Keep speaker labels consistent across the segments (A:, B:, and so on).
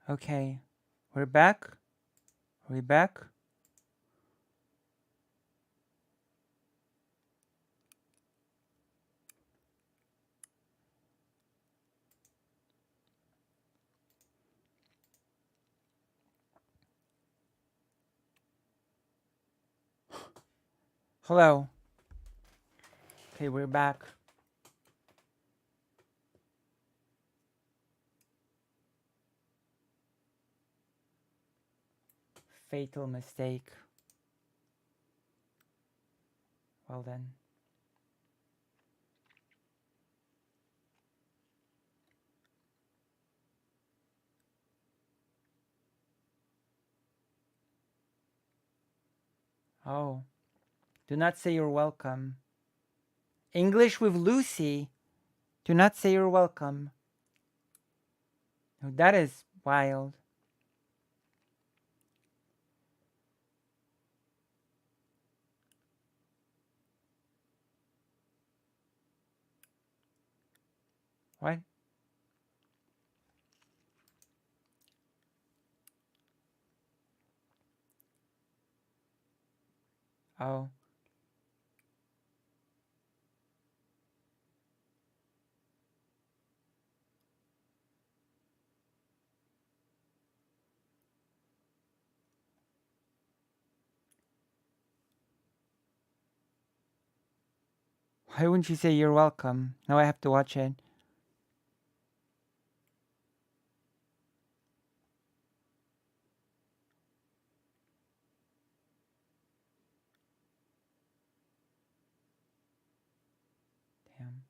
A: Okay, we're back. Are we back? Hello. Okay, we're back. Fatal mistake. Well then. Oh, do not say you're welcome. English with Lucy. Do not say you're welcome. No, that is wild. What? Oh. Why wouldn't you say you're welcome? Now I have to watch it. Damn.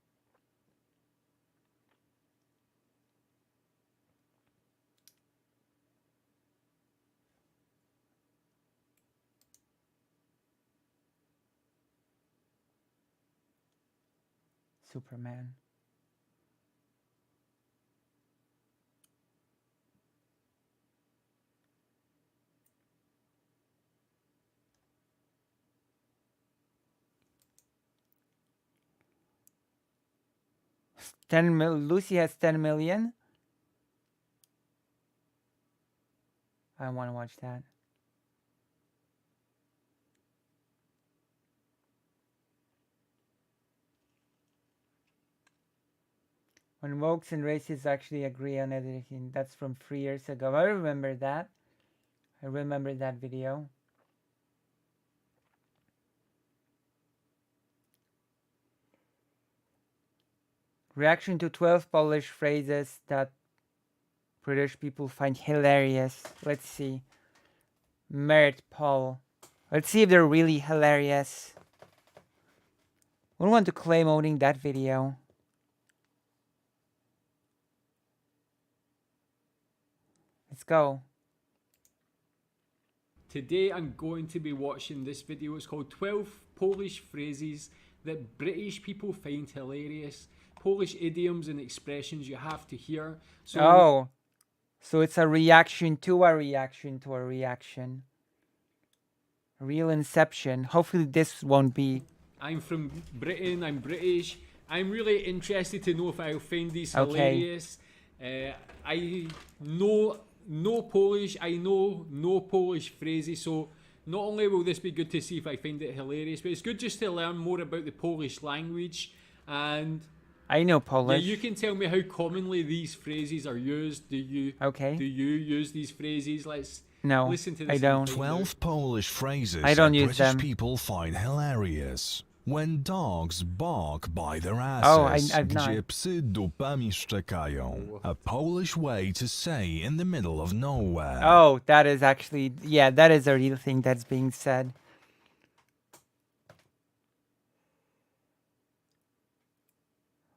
A: Superman. Lucy has 10 million. I want to watch that. When Wokes and races actually agree on everything. That's from 3 years ago. I remember that. I remember that video. Reaction to 12 Polish phrases that British people find hilarious. Let's see. Merit Paul. Let's see if they're really hilarious. We don't want to claim owning that video. Let's go.
B: Today I'm going to be watching this video. It's called 12 Polish Phrases that British people find hilarious. Polish idioms and expressions you have to hear.
A: So it's a reaction to a reaction to a reaction. Real Inception. Hopefully this won't be...
B: I'm from Britain, I'm British. I'm really interested to know if I'll find these hilarious. I know no Polish, I know no Polish phrases, so not only will this be good to see if I find it hilarious, but it's good just to learn more about the Polish language. And
A: I know Polish.
B: yeah, you can tell me how commonly these phrases are used. Do you use these phrases? Let's listen to this.
A: I don't.
C: 12 Polish phrases
A: I don't
C: that
A: use
C: British
A: them.
C: people find hilarious. When dogs bark by their
A: Oh,
C: asses,
A: I've not.
C: gdzie psy dupami szczekają. A Polish way to say in the middle of nowhere.
A: Oh, that is actually... Yeah, that is a real thing that's being said.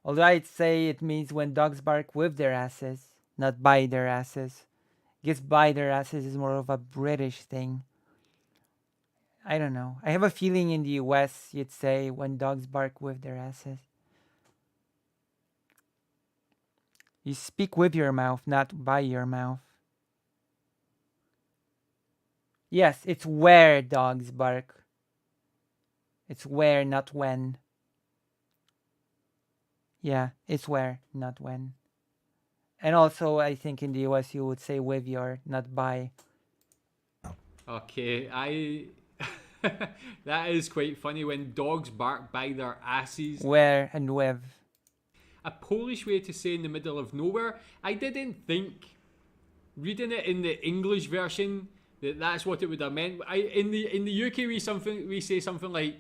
A: Although I'd say it means when dogs bark with their asses, not by their asses. I guess by their asses is more of a British thing. I don't know. I have a feeling in the US you'd say when dogs bark with their asses. You speak with your mouth, not by your mouth. Yes, it's where dogs bark. It's where, not when. Yeah, it's where, not when. And also, I think in the US you would say with your, not by.
B: Okay, that is quite funny when dogs bark by their asses.
A: Where and with.
B: A Polish way to say in the middle of nowhere. I didn't think, reading it in the English version, that's what it would have meant. In the UK we say something like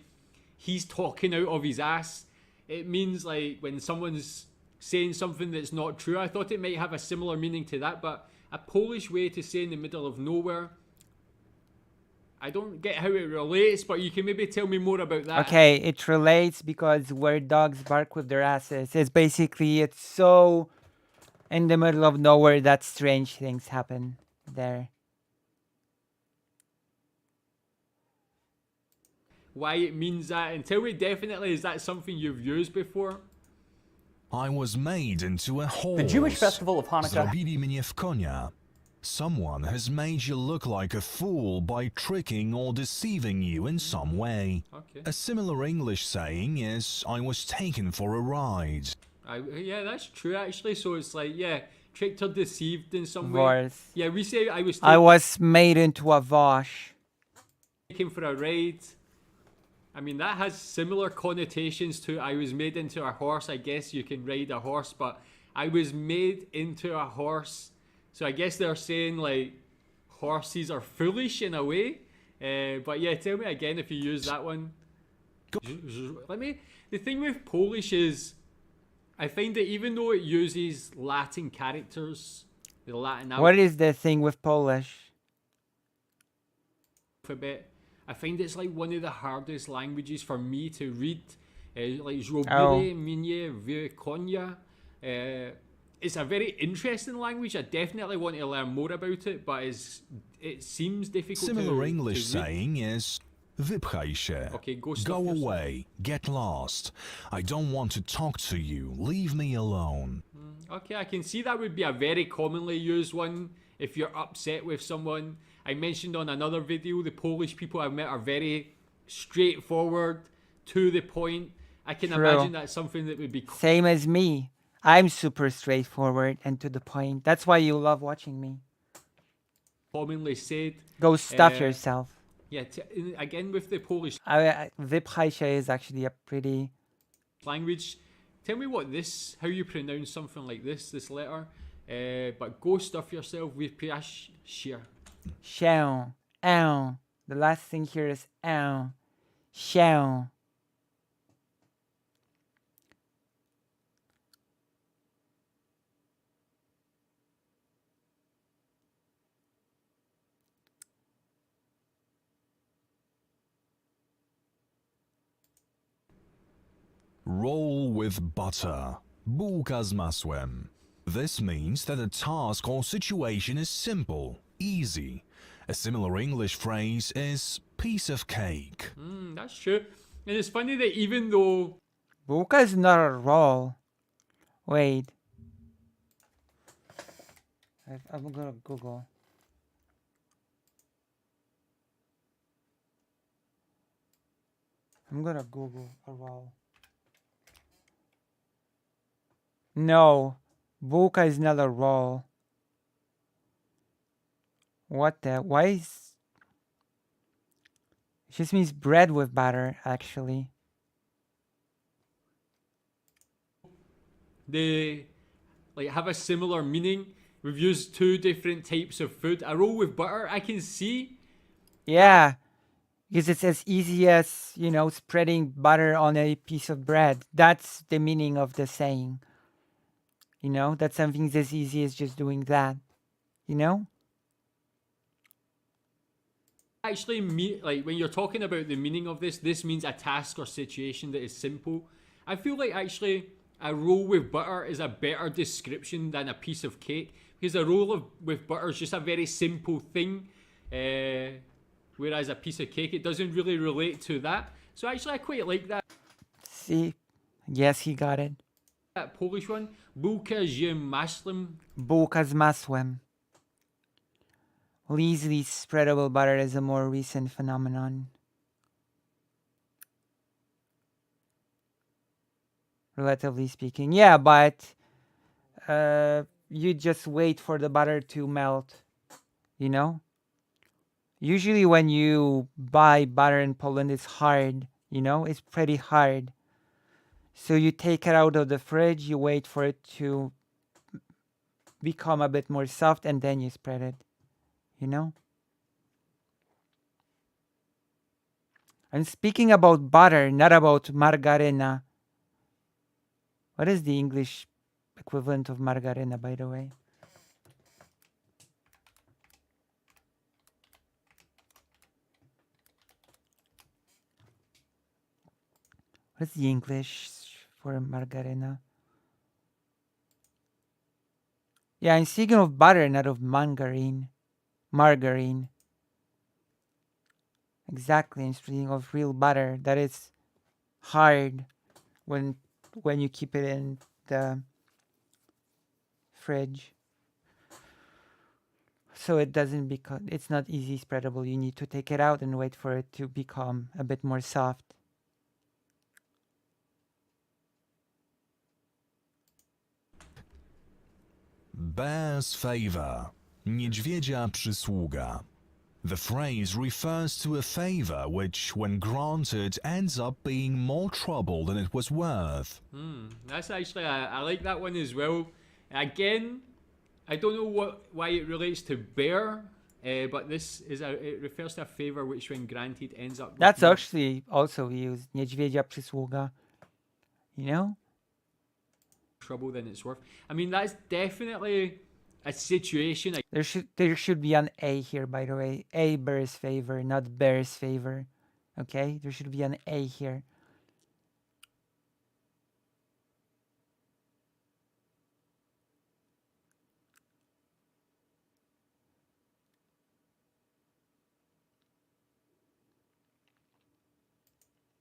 B: he's talking out of his ass. It means like when someone's saying something that's not true. I thought it might have a similar meaning to that, but a Polish way to say in the middle of nowhere. I don't get how it relates, but you can maybe tell me more about that.
A: Okay, it relates because where dogs bark with their asses is basically, it's so in the middle of nowhere that strange things happen there.
B: Why it means that, and tell me definitely, is that something you've used before?
C: I was made into a horse.
D: The Jewish festival of Hanukkah.
C: Zrobili mnie w konia. Someone has made you look like a fool by tricking or deceiving you in some way.
B: Okay.
C: A similar English saying is, I was taken for a ride.
B: Yeah, that's true actually. So it's like, yeah, tricked or deceived in some way.
A: Voice.
B: Yeah, we say I
A: was made into a vosh.
B: Taken for a ride. I mean, that has similar connotations to I was made into a horse. I guess you can ride a horse, but I was made into a horse. So I guess they're saying like horses are foolish in a way. But yeah, tell me again if you use that one. The thing with Polish is I find that even though it uses Latin characters, the Latin
A: What is the thing with Polish?
B: alphabet, I find it's like one of the hardest languages for me to read. Like Zrobili mnie w konia. It's a very interesting language. I definitely want to learn more about it, but it seems difficult.
C: Similar English saying is, wypchaj się.
B: Okay, go
C: away. Get lost. I don't want to talk to you. Leave me alone.
B: Okay, I can see that would be a very commonly used one if you're upset with someone. I mentioned on another video, the Polish people I've met are very straightforward, to the point. I can imagine that's something that would be...
A: Same as me. I'm super straightforward and to the point. That's why you love watching me.
B: Commonly said.
A: Go stuff yourself.
B: Yeah, again with the Polish
A: wypchaj się is actually a pretty...
B: language. Tell me how you pronounce something like this letter. But go stuff yourself with wypchaj się.
A: Się. The last thing here is się.
C: Roll with butter. Bułka z masłem. This means that a task or situation is simple, easy. A similar English phrase is piece of cake.
B: That's true. And it's funny that even though...
A: Bułka is not a roll. Wait. I'm gonna Google. I'm gonna Google a roll. No, bułka is not a roll. What the? Why is... It just means bread with batter, actually.
B: They have a similar meaning. We've used two different types of food. A roll with butter, I can see.
A: Yeah, because it's as easy as, spreading butter on a piece of bread. That's the meaning of the saying. That something's as easy as just doing that.
B: Actually, when you're talking about the meaning of this means a task or situation that is simple. I feel like actually a roll with butter is a better description than a piece of cake, because a roll with butter is just a very simple thing, whereas a piece of cake, it doesn't really relate to that. So actually, I quite like that.
A: See? Yes, he got it.
B: That Polish one, bułka z masłem.
A: Bułka z masłem. Easily spreadable butter is a more recent phenomenon. Relatively speaking. Yeah, but you just wait for the butter to melt, you know? Usually when you buy butter in Poland, it's hard, you know? It's pretty hard. So you take it out of the fridge, you wait for it to become a bit more soft, and then you spread it, you know? I'm speaking about butter, not about margarina. What is the English equivalent of margarina, by the way? What's the English for margarina? Yeah, I'm speaking of butter, not of margarine. Margarine. Exactly, I'm speaking of real butter that is hard when you keep it in the fridge. So it doesn't become, it's not easy spreadable. You need to take it out and wait for it to become a bit more soft.
C: Bear's favor. Niedźwiedzia przysługa. The phrase refers to a favor which, when granted, ends up being more trouble than it was worth.
B: That's actually, I like that one as well. Again, I don't know why it relates to bear, but it refers to a favor which, when granted, ends up.
A: That's actually also used. Niedźwiedzia przysługa. You know?
B: Trouble than it's worth. I mean, that's definitely a situation.
A: There should be an A here, by the way. A bear's favor, not bear's favor. Okay? There should be an A here.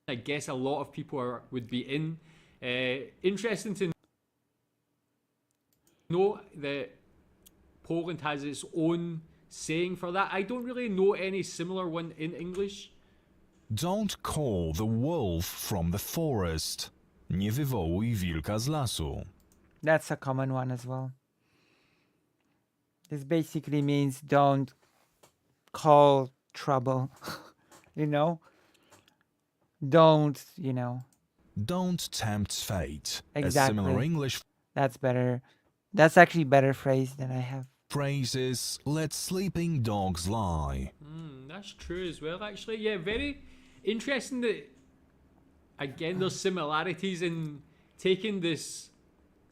B: I guess a lot of people would be in. Interesting to know that Poland has its own saying for that. I don't really know any similar one in English.
C: Don't call the wolf from the forest. Nie wywołuj wilka z lasu.
A: That's a common one as well. This basically means don't call trouble. You know? Don't, you know.
C: Don't tempt fate.
A: Exactly.
C: A similar English
A: That's better. That's actually better phrase than I have.
C: phrase is let sleeping dogs lie.
B: That's true as well, actually. Yeah, very interesting that, again, there's similarities in taking this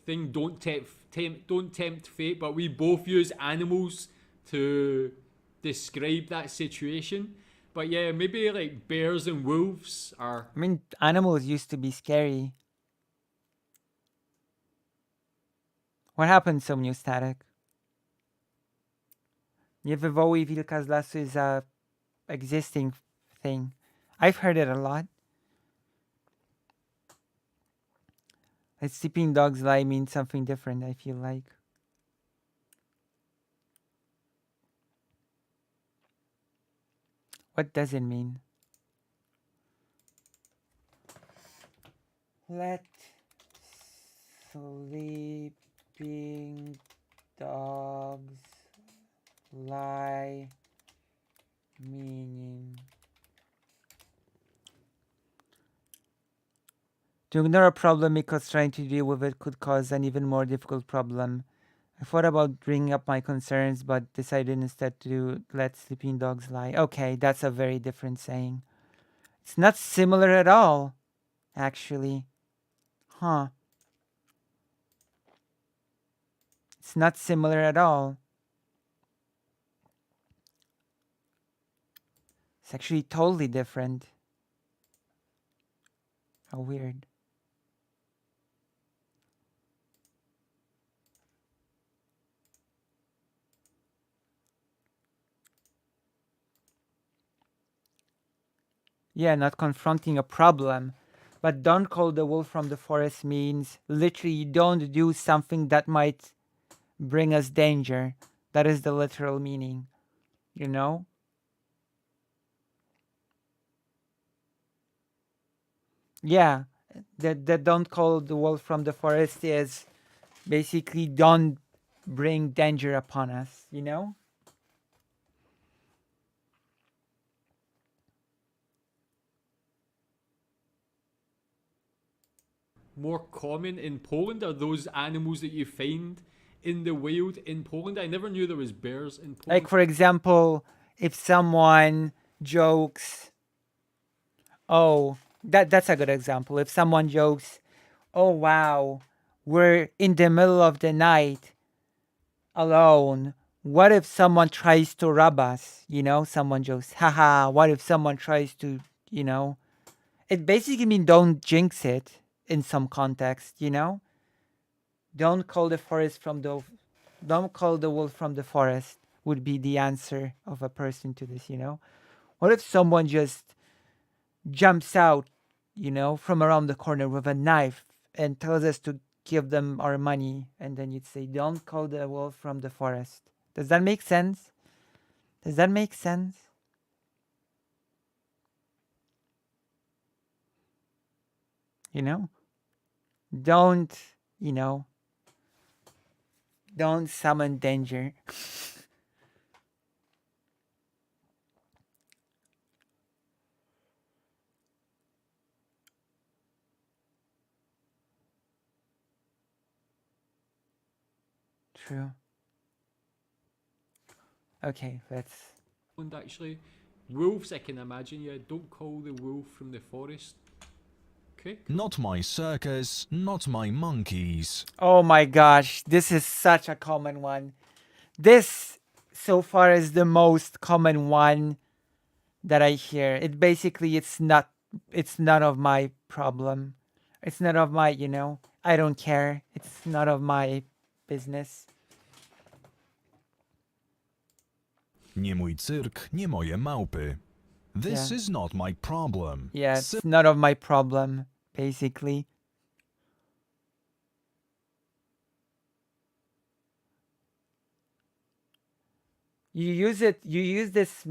B: thing, don't tempt fate, but we both use animals to describe that situation. But yeah, maybe like bears and wolves are...
A: I mean, animals used to be scary. What happened, Somniu Static? Nie wywołuj wilka z lasu is a existing thing. I've heard it a lot. Like sleeping dogs lie means something different, I feel like. What does it mean? Let sleeping dogs lie, meaning to ignore a problem because trying to deal with it could cause an even more difficult problem. I thought about bringing up my concerns, but decided instead to let sleeping dogs lie. Okay, that's a very different saying. It's not similar at all, actually. Huh. It's not similar at all. It's actually totally different. How weird. Yeah, not confronting a problem. But don't call the wolf from the forest means literally don't do something that might bring us danger. That is the literal meaning. You know? Yeah. The don't call the wolf from the forest is basically don't bring danger upon us, you know?
B: More common in Poland are those animals that you find in the wild in Poland. I never knew there was bears in Poland.
A: Like, for example, if someone jokes, oh, that's a good example. If someone jokes, oh, wow, we're in the middle of the night alone. What if someone tries to rob us? You know, someone jokes, haha, what if someone tries to, you know? It basically means don't jinx it in some context, you know? Don't call the wolf from the forest would be the answer of a person to this, you know? What if someone just jumps out, you know, from around the corner with a knife and tells us to give them our money, and then you'd say, don't call the wolf from the forest. Does that make sense? Does that make sense? You know? Don't, you know, don't summon danger. True. Okay, let's...
B: And actually, wolves, I can imagine, yeah, don't call the wolf from the forest. Okay.
C: Not my circus, not my monkeys.
A: Oh my gosh, this is such a common one. This, so far, is the most common one that I hear. It's none of my problem. It's none of my, you know, I don't care. It's none of my business.
C: Nie mój cyrk, nie moje małpy. This
A: Yeah.
C: is not my problem.
A: Yeah, it's none of my problem, basically. You use this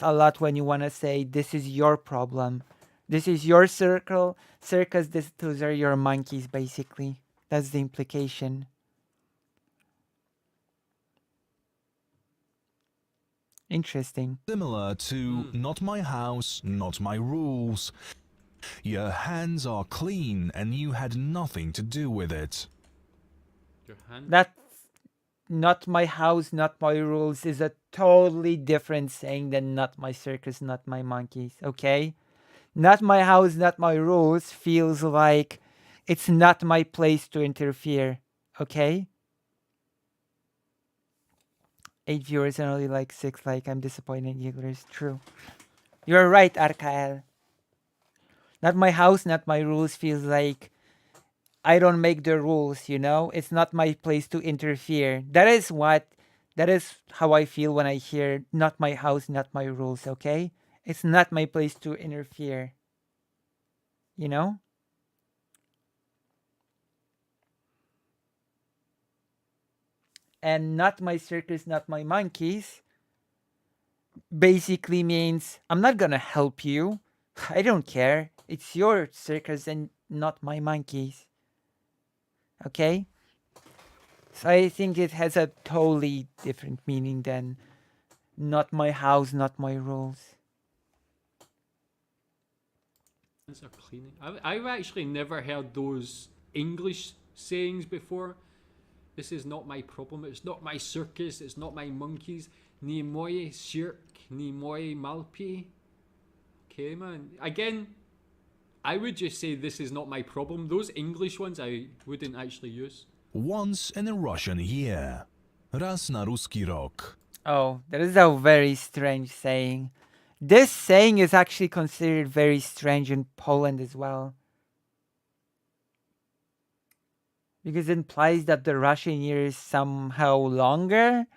A: a lot when you want to say this is your problem. This is your circus, those are your monkeys, basically. That's the implication. Interesting.
C: Similar to not my house, not my rules. Your hands are clean and you had nothing to do with it.
B: Your hand.
A: That's not my house, not my rules is a totally different saying than not my circus, not my monkeys, okay? Not my house, not my rules feels like it's not my place to interfere, okay? 8 viewers and only like 6 like. I'm disappointed, Yigglers. True. You're right, Arkael. Not my house, not my rules feels like I don't make the rules, you know? It's not my place to interfere. That is how I feel when I hear not my house, not my rules, okay? It's not my place to interfere. You know? And not my circus, not my monkeys basically means I'm not gonna help you. I don't care. It's your circus and not my monkeys. Okay? So I think it has a totally different meaning than not my house, not my rules.
B: Hands are clean. I've actually never heard those English sayings before. This is not my problem. It's not my circus. It's not my monkeys. Ni moje cirk, ni moje malpi. Okay, man. Again, I would just say this is not my problem. Those English ones I wouldn't actually use.
C: Once in a Russian year. Raz na ruski rok.
A: Oh, that is a very strange saying. This saying is actually considered very strange in Poland as well. Because it implies that the Russian year is somehow longer.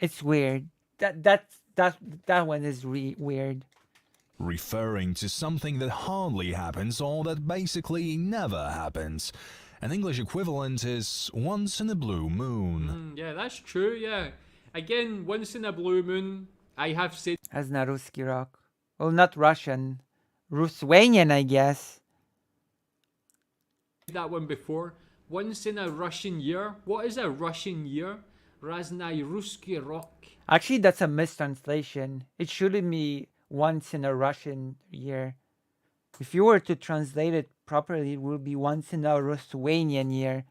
A: It's weird. That one is weird.
C: Referring to something that hardly happens or that basically never happens. An English equivalent is once in a blue moon.
B: Yeah, that's true, yeah. Again, once in a blue moon, I have said
A: As na Ruski Rock. Well, not Russian. Ruthenian, I guess.
B: that one before. Once in a Russian year. What is a Russian year? Raznai Ruski Rok.
A: Actually, that's a mistranslation. It shouldn't be once in a Russian year. If you were to translate it properly, it would be once in a Ruthenian year.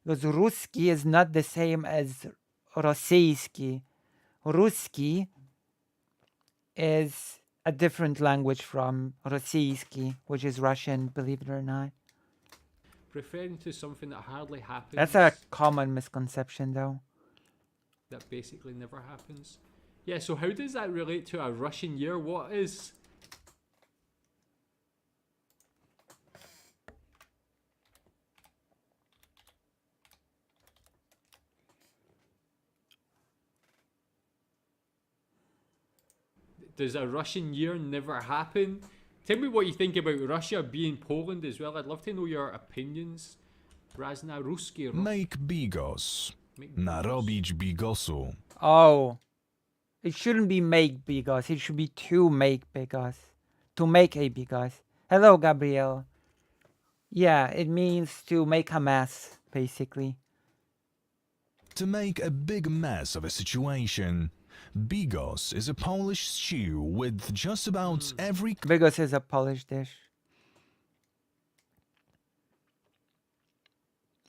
A: Because Ruski is not the same as Rossiyski. Ruski is a different language from Rossiyski, which is Russian, believe it or not.
B: Referring to something that hardly happens.
A: That's a common misconception, though.
B: That basically never happens. Yeah, so how does that relate to a Russian year? What is... Does a Russian year never happen? Tell me what you think about Russia being Poland as well. I'd love to know your opinions. Razna Ruski Rok.
C: Make bigos. Narobić bigosu.
A: Oh. It shouldn't be make bigos. It should be to make bigos. To make a bigos. Hello, Gabriel. Yeah, it means to make a mess, basically.
C: To make a big mess of a situation. Bigos is a Polish stew with just about every...
A: Bigos is a Polish dish.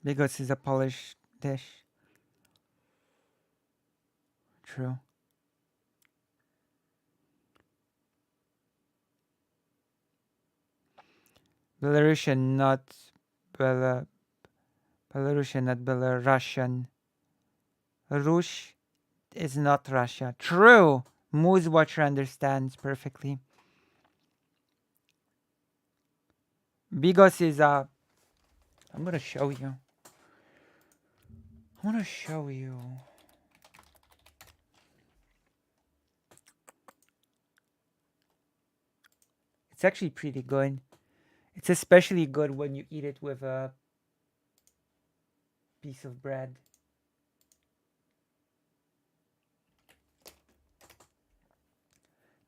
A: Bigos is a Polish dish. True. Belarusian, not Belarusian, not Belarusian. Rush is not Russia. True. Moose Watcher understands perfectly. Bigos is a... I'm gonna show you. I wanna show you. It's actually pretty good. It's especially good when you eat it with a piece of bread.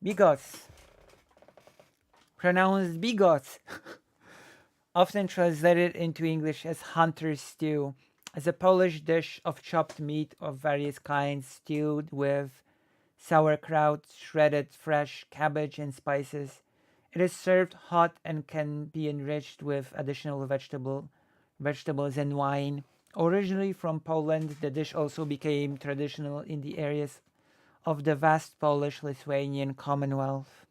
A: Bigos. Pronounced bigos. Often translated into English as hunter's stew, as a Polish dish of chopped meat of various kinds stewed with sauerkraut, shredded fresh cabbage, and spices. It is served hot and can be enriched with additional vegetables and wine. Originally from Poland, the dish also became traditional in the areas of the vast Polish-Lithuanian Commonwealth.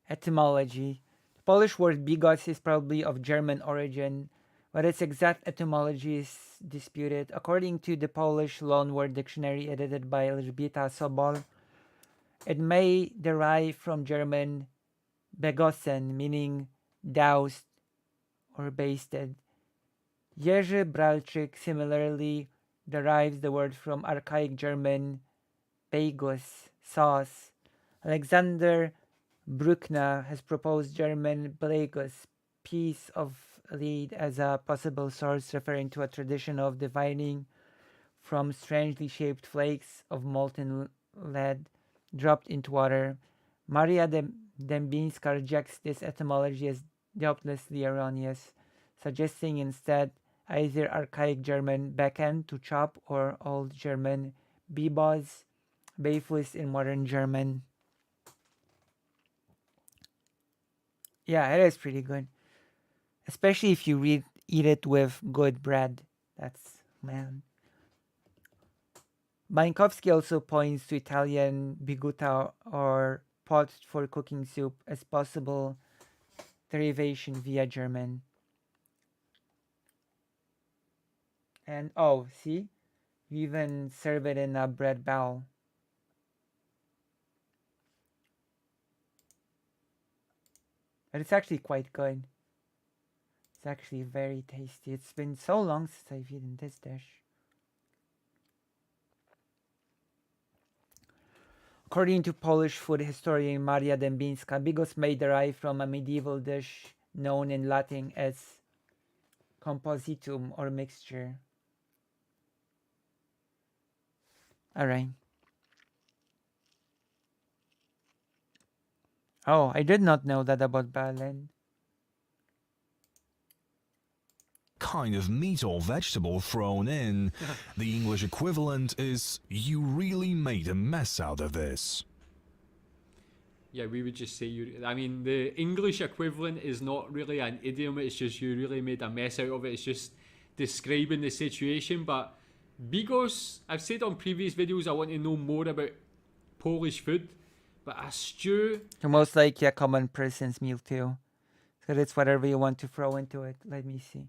A: Etymology. The Polish word bigos is probably of German origin, but its exact etymology is disputed. According to the Polish loanword dictionary edited by Elżbieta Sobol, it may derive from German begossen, meaning doused or basted. Jerzy Bralczyk similarly derives the word from archaic German begus, sauce. Alexander Bruckner has proposed German Blegus, piece of lead, as a possible source, referring to a tradition of dividing from strangely shaped flakes of molten lead dropped into water. Maria Dębińska rejects this etymology as doubtlessly erroneous, suggesting instead either archaic German Becken, to chop, or Old German Bibos, Beifus in modern German. Yeah, it is pretty good. Especially if you eat it with good bread. That's, man. Bienkowski also points to Italian bigutta, or pot for cooking soup, as possible derivation via German. And oh, see? You even serve it in a bread bowl. But it's actually quite good. It's actually very tasty. It's been so long since I've eaten this dish. According to Polish food historian Maria Dębińska, bigos may derive from a medieval dish known in Latin as compositum, or mixture. Alright. Oh, I did not know that about Berlin.
C: Kind of meat or vegetable thrown in. The English equivalent is, you really made a mess out of this.
B: Yeah, we would just say I mean, the English equivalent is not really an idiom. It's just you really made a mess out of it. It's just describing the situation. But bigos, I've said on previous videos I want to know more about Polish food. But a stew...
A: So most likely a common person's meal too. So it's whatever you want to throw into it. Let me see.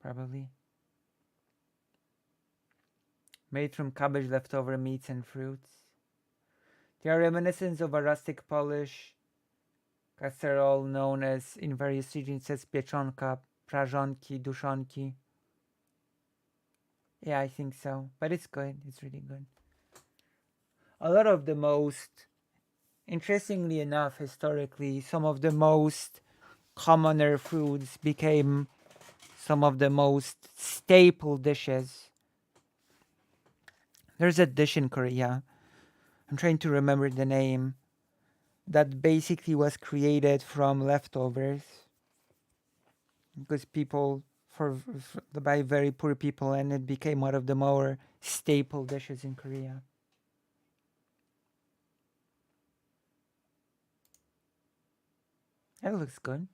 A: Probably. Made from cabbage, leftover meats and fruits. They are reminiscent of a rustic Polish casserole known as in various regions as pieczonka, prażonki, duszonki. Yeah, I think so. But it's good. It's really good. A lot of the most, interestingly enough, historically, some of the most commoner foods became some of the most staple dishes. There's a dish in Korea. I'm trying to remember the name. That basically was created from leftovers. Because people, by very poor people, and it became one of the more staple dishes in Korea. That looks good.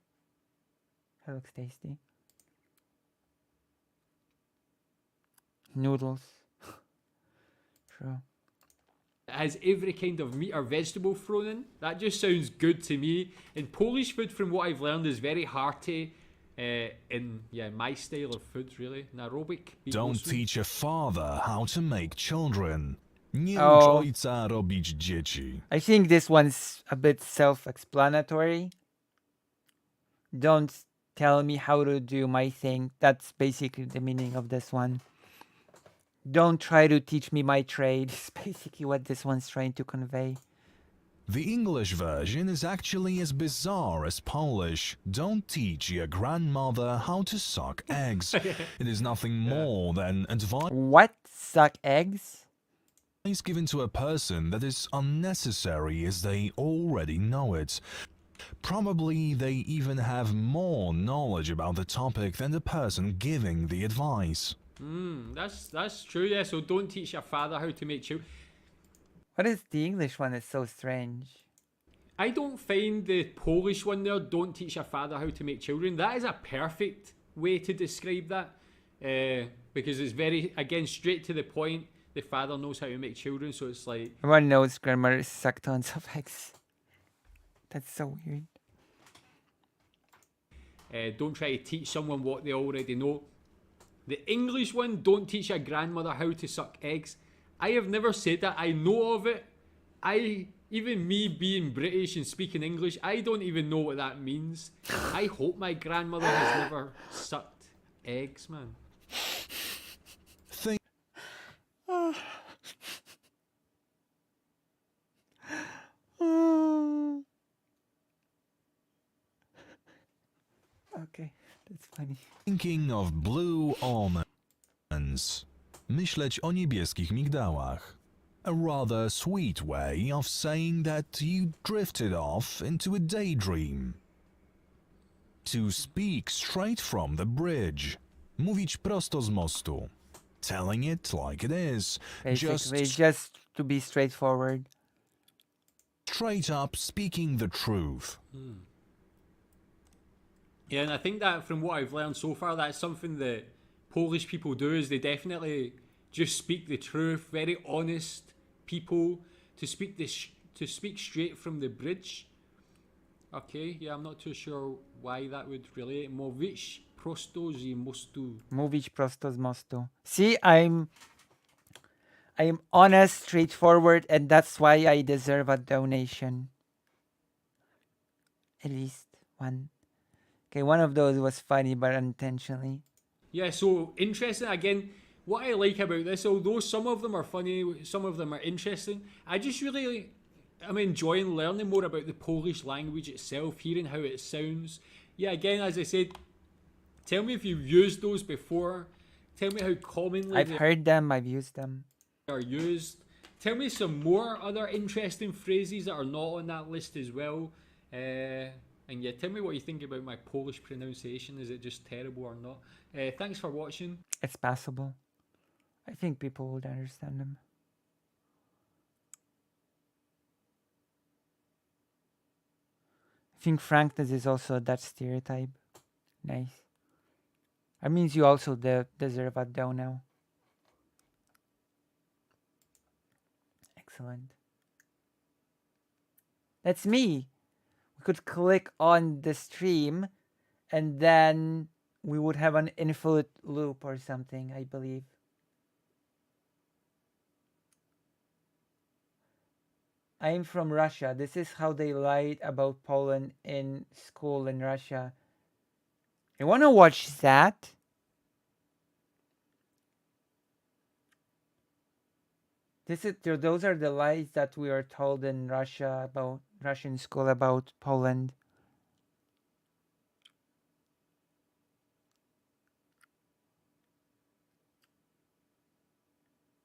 A: That looks tasty. Noodles. True.
B: It has every kind of meat or vegetable thrown in. That just sounds good to me. And Polish food, from what I've learned, is very hearty. In my style of food, really. Narobic.
C: Don't teach a father how to make children. Nie
A: Oh.
C: ucz ojca robić dzieci.
A: I think this one's a bit self-explanatory. Don't tell me how to do my thing. That's basically the meaning of this one. Don't try to teach me my trade. Is basically what this one's trying to convey.
C: The English version is actually as bizarre as Polish. Don't teach your grandmother how to suck eggs. It is nothing more than advice
A: What? Suck eggs?
C: given to a person that is unnecessary as they already know it. Probably they even have more knowledge about the topic than the person giving the advice.
B: That's true, yeah. So don't teach your father how to make children.
A: What is the English one? Is so strange.
B: I don't find the Polish one there, don't teach your father how to make children. That is a perfect way to describe that. Because it's very, again, straight to the point. The father knows how to make children, so it's like...
A: Everyone knows grandmother suck tons of eggs. That's so weird.
B: Don't try to teach someone what they already know. The English one, don't teach your grandmother how to suck eggs. I have never said that. I know of it. Even me being British and speaking English, I don't even know what that means. I hope my grandmother has never sucked eggs, man.
C: Think
A: Okay, that's funny.
C: Thinking of blue almonds. Myśleć o niebieskich migdałach. A rather sweet way of saying that you drifted off into a daydream. To speak straight from the bridge. Mówić prosto z mostu. Telling it like it is.
A: Basically, just to be straightforward.
C: Straight up speaking the truth.
B: Yeah, and I think that from what I've learned so far, that's something that Polish people do, is they definitely just speak the truth. Very honest people. To speak straight from the bridge. Okay, yeah, I'm not too sure why that would relate. Mówić prosto z mostu.
A: Mówić prosto z mostu. See, I'm honest, straightforward, and that's why I deserve a donation. At least one. Okay, one of those was funny, but unintentionally.
B: Yeah, so interesting. Again, what I like about this, although some of them are funny, some of them are interesting, I just really I'm enjoying learning more about the Polish language itself, hearing how it sounds. Yeah, again, as I said, tell me if you've used those before. Tell me how commonly
A: I've
B: they
A: heard them, I've used them.
B: are used. Tell me some more other interesting phrases that are not on that list as well. And yeah, tell me what you think about my Polish pronunciation. Is it just terrible or not? Thanks for watching.
A: It's passable. I think people would understand them. I think frankness is also a Dutch stereotype. Nice. That means you also deserve a dough now. Excellent. That's me. We could click on the stream and then we would have an infinite loop or something, I believe. I'm from Russia. This is how they lied about Poland in school in Russia. You want to watch that? Those are the lies that we are told in Russia about Russian school about Poland.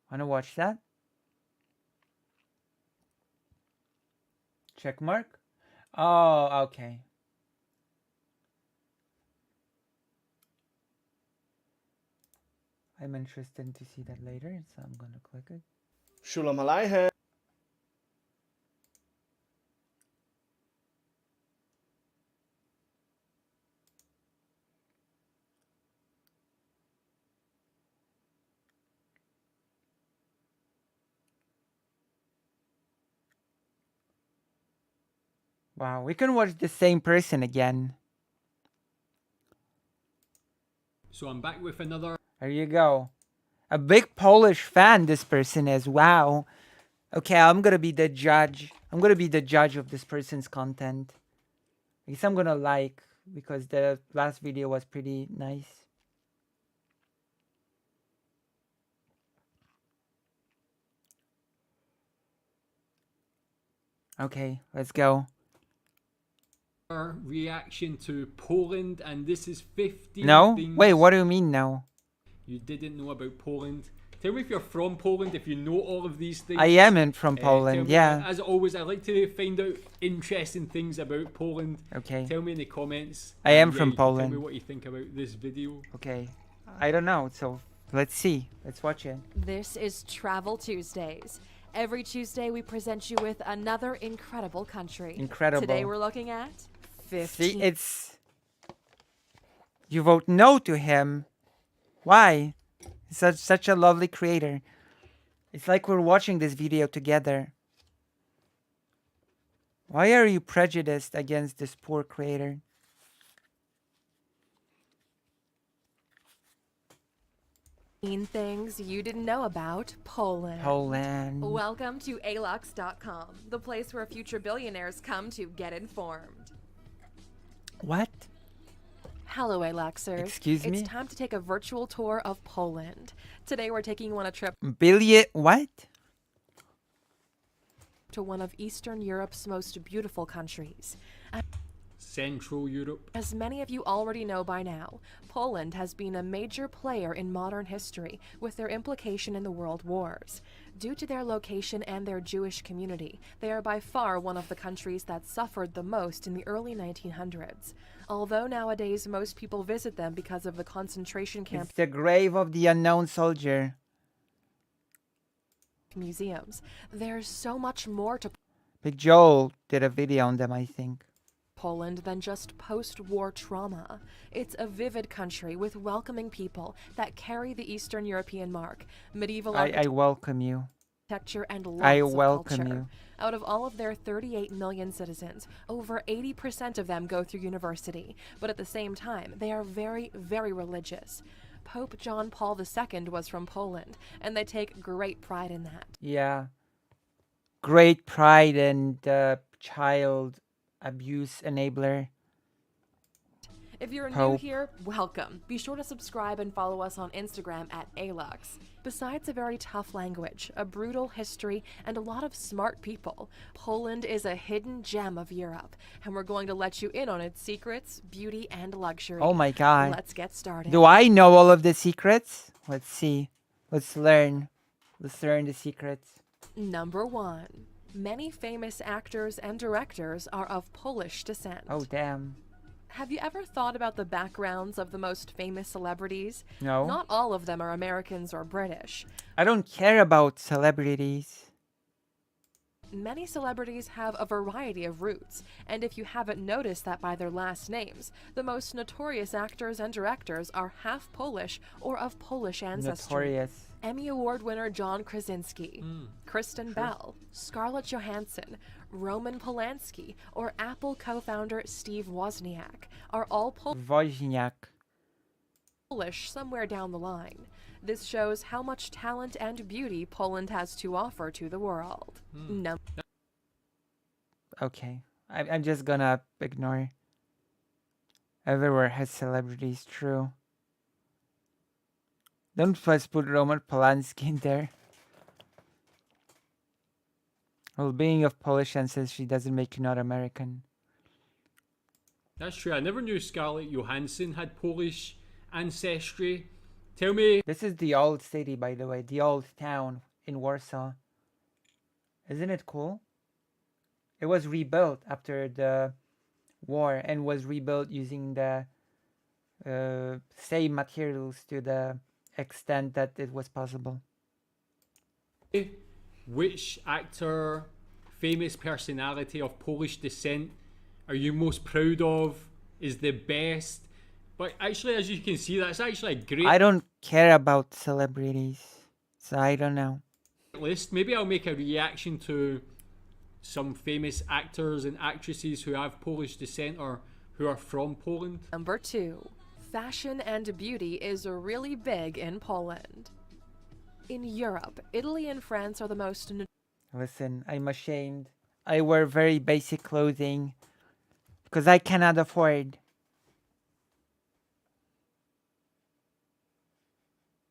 A: Want to watch that? Check mark? Oh, okay. I'm interested to see that later, so I'm gonna click it.
D: Shulam Aleichem.
A: Wow, we can watch the same person again.
B: So I'm back with another.
A: There you go. A big Polish fan this person is. Wow. Okay, I'm gonna be the judge. I'm gonna be the judge of this person's content. I guess I'm gonna like, because the last video was pretty nice. Okay, let's go.
B: Reaction to Poland, and this is 15
A: No?
B: things
A: Wait, what do you mean no?
B: you didn't know about Poland. Tell me if you're from Poland, if you know all of these things.
A: I am from
B: Tell
A: Poland,
B: me,
A: yeah.
B: As always, I like to find out interesting things about Poland.
A: Okay.
B: Tell me in the comments.
A: I am
B: And,
A: from
B: you can
A: Poland.
B: Tell me what you think about this video.
A: Okay. I don't know, so let's see. Let's watch it.
E: This is Travel Tuesdays. Every Tuesday, we present you with another incredible country.
A: Incredible.
E: Today, we're looking at 15.
A: See, it's... You vote no to him. Why? He's such a lovely creator. It's like we're watching this video together. Why are you prejudiced against this poor creator?
E: Things you didn't know about Poland.
A: Poland.
E: Welcome to alux.com, the place where future billionaires come to get informed.
A: What?
E: Hello, Aluxers.
A: Excuse me?
E: It's time to take a virtual tour of Poland. Today, we're taking you on a trip
A: What?
E: to one of Eastern Europe's most beautiful countries.
B: Central Europe.
E: As many of you already know by now, Poland has been a major player in modern history with their implication in the world wars. Due to their location and their Jewish community, they are by far one of the countries that suffered the most in the early 1900s. Although nowadays most people visit them because of the concentration camp
A: It's the grave of the unknown soldier.
E: museums, there's so much more to
A: Big Joel did a video on them, I think.
E: Poland than just post-war trauma. It's a vivid country with welcoming people that carry the Eastern European mark, medieval
A: I welcome you.
E: architecture, and lots
A: I
E: of
A: welcome
E: culture.
A: you.
E: Out of all of their 38 million citizens, over 80% of them go through university, but at the same time, they are very, very religious. Pope John Paul II was from Poland, and they take great pride in that.
A: Yeah. Great pride in the child abuse enabler.
E: If you're new
A: Pope.
E: here, welcome. Be sure to subscribe and follow us on Instagram at Alux. Besides a very tough language, a brutal history, and a lot of smart people, Poland is a hidden gem of Europe, and we're going to let you in on its secrets, beauty, and luxury.
A: Oh my god.
E: Let's get started.
A: Do I know all of the secrets? Let's see. Let's learn. Let's learn the secrets.
E: Number 1. Many famous actors and directors are of Polish descent.
A: Oh damn.
E: Have you ever thought about the backgrounds of the most famous celebrities?
A: No.
E: Not all of them are Americans or British.
A: I don't care about celebrities.
E: Many celebrities have a variety of roots, and if you haven't noticed that by their last names, the most notorious actors and directors are half Polish or of Polish ancestry.
A: Notorious.
E: Emmy Award winner John Krasinski, Kristen Bell, Scarlett Johansson, Roman Polanski, or Apple co-founder Steve Wozniak are all
A: Wozniak.
E: Polish somewhere down the line. This shows how much talent and beauty Poland has to offer to the world.
A: Okay. I'm just gonna ignore. Everywhere has celebrities, true. Don't first put Roman Polanski in there. Well, being of Polish ancestry doesn't make you not American.
B: That's true. I never knew Scarlett Johansson had Polish ancestry. Tell me.
A: This is the old city, by the way. The old town in Warsaw. Isn't it cool? It was rebuilt after the war and was rebuilt using the same materials to the extent that it was possible.
B: Which actor, famous personality of Polish descent are you most proud of? Is the best? But actually, as you can see, that's actually a great
A: I don't care about celebrities, so I don't know.
B: list. Maybe I'll make a reaction to some famous actors and actresses who have Polish descent or who are from Poland.
E: Number 2. Fashion and beauty is really big in Poland. In Europe, Italy and France are the most
A: Listen, I'm ashamed. I wear very basic clothing because I cannot afford.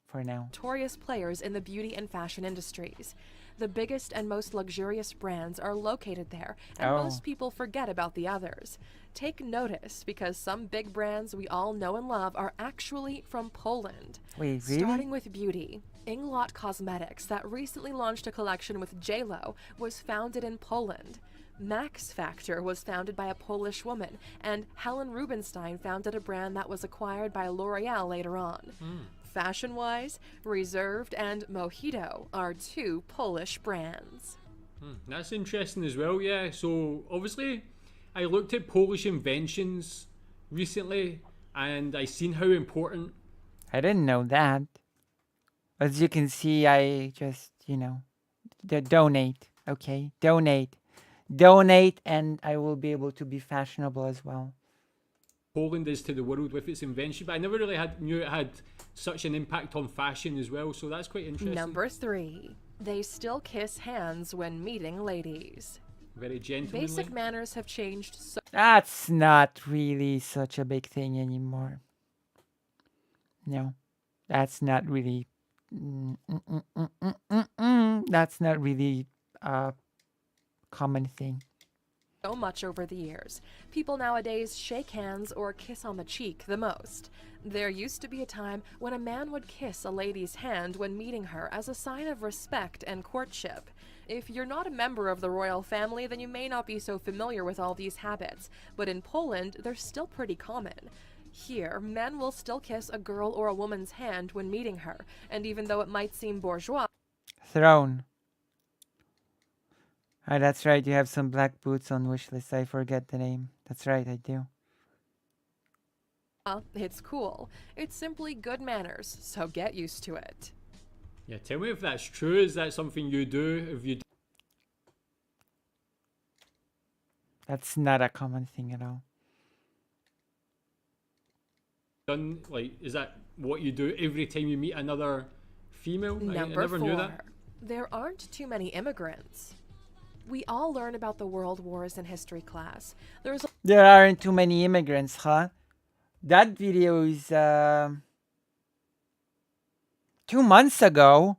A: For now.
E: notorious players in the beauty and fashion industries. The biggest and most luxurious brands are located there, and
A: Oh.
E: most people forget about the others. Take notice, because some big brands we all know and love are actually from Poland.
A: Wait, really?
E: Starting with beauty, Inglot Cosmetics, that recently launched a collection with JLo, was founded in Poland. Max Factor was founded by a Polish woman, and Helen Rubinstein founded a brand that was acquired by L'Oreal later on. Fashion-wise, Reserved and Mojito are 2 Polish brands.
B: That's interesting as well, yeah. So obviously, I looked at Polish inventions recently, and I seen how important.
A: I didn't know that. As you can see, I just, donate, okay? Donate. Donate, and I will be able to be fashionable as well.
B: Poland is to the world with its invention, but I never really knew it had such an impact on fashion as well, so that's quite interesting.
E: Number 3. They still kiss hands when meeting ladies.
B: Very gentlemanly.
E: Basic manners have changed so
A: That's not really such a big thing anymore. No, that's not really. That's not really a common thing.
E: much over the years. People nowadays shake hands or kiss on the cheek the most. There used to be a time when a man would kiss a lady's hand when meeting her as a sign of respect and courtship. If you're not a member of the royal family, then you may not be so familiar with all these habits, but in Poland, they're still pretty common. Here, men will still kiss a girl or a woman's hand when meeting her, and even though it might seem bourgeois,
A: Throne. Ah, that's right. You have some black boots on wishlist. I forget the name. That's right, I do.
E: it's cool. It's simply good manners, so get used to it.
B: Yeah, tell me if that's true. Is that something you do? If you
A: That's not a common thing at all.
B: done, like, is that what you do every time you meet another female? I
E: Number
B: never
E: 4.
B: knew that.
E: There aren't too many immigrants. We all learn about the world wars in history class.
A: There aren't too many immigrants, huh? That video is 2 months ago.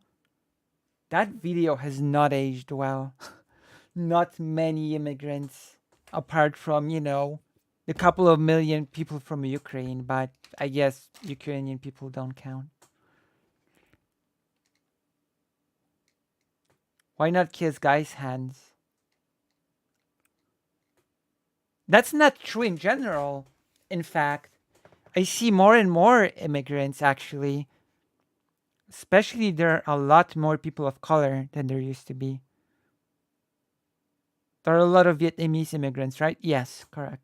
A: That video has not aged well. Not many immigrants, apart from, you know, the couple of million people from Ukraine, but I guess Ukrainian people don't count. Why not kiss guys' hands? That's not true in general. In fact, I see more and more immigrants actually. Especially there are a lot more people of color than there used to be. There are a lot of Vietnamese immigrants, right? Yes, correct.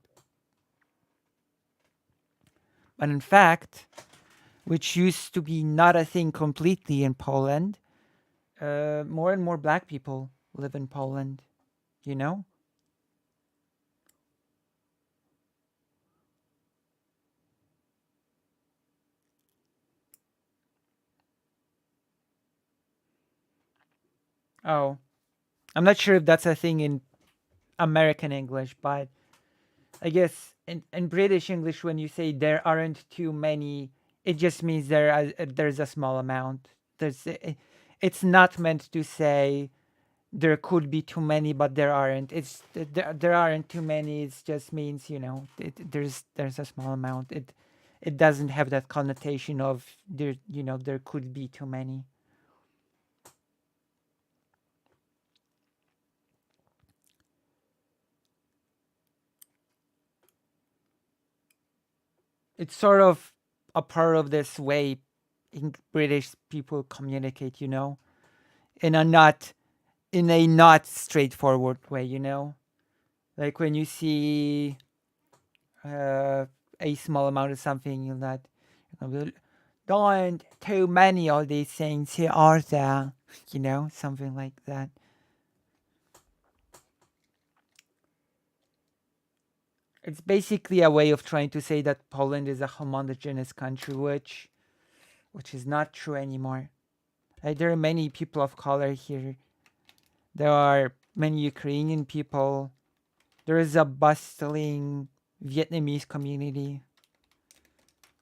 A: But in fact, which used to be not a thing completely in Poland, more and more black people live in Poland, you know? Oh, I'm not sure if that's a thing in American English, but I guess in British English, when you say there aren't too many, it just means there's a small amount. It's not meant to say there could be too many, but there aren't. There aren't too many. It just means, you know, there's a small amount. It doesn't have that connotation of there, you know, there could be too many. It's sort of a part of this way British people communicate, you know, in a not straightforward way, you know, like when you see a small amount of something, you're not, there aren't too many of these things here, are there? You know, something like that. It's basically a way of trying to say that Poland is a homogeneous country, which is not true anymore. There are many people of color here. There are many Ukrainian people. There is a bustling Vietnamese community.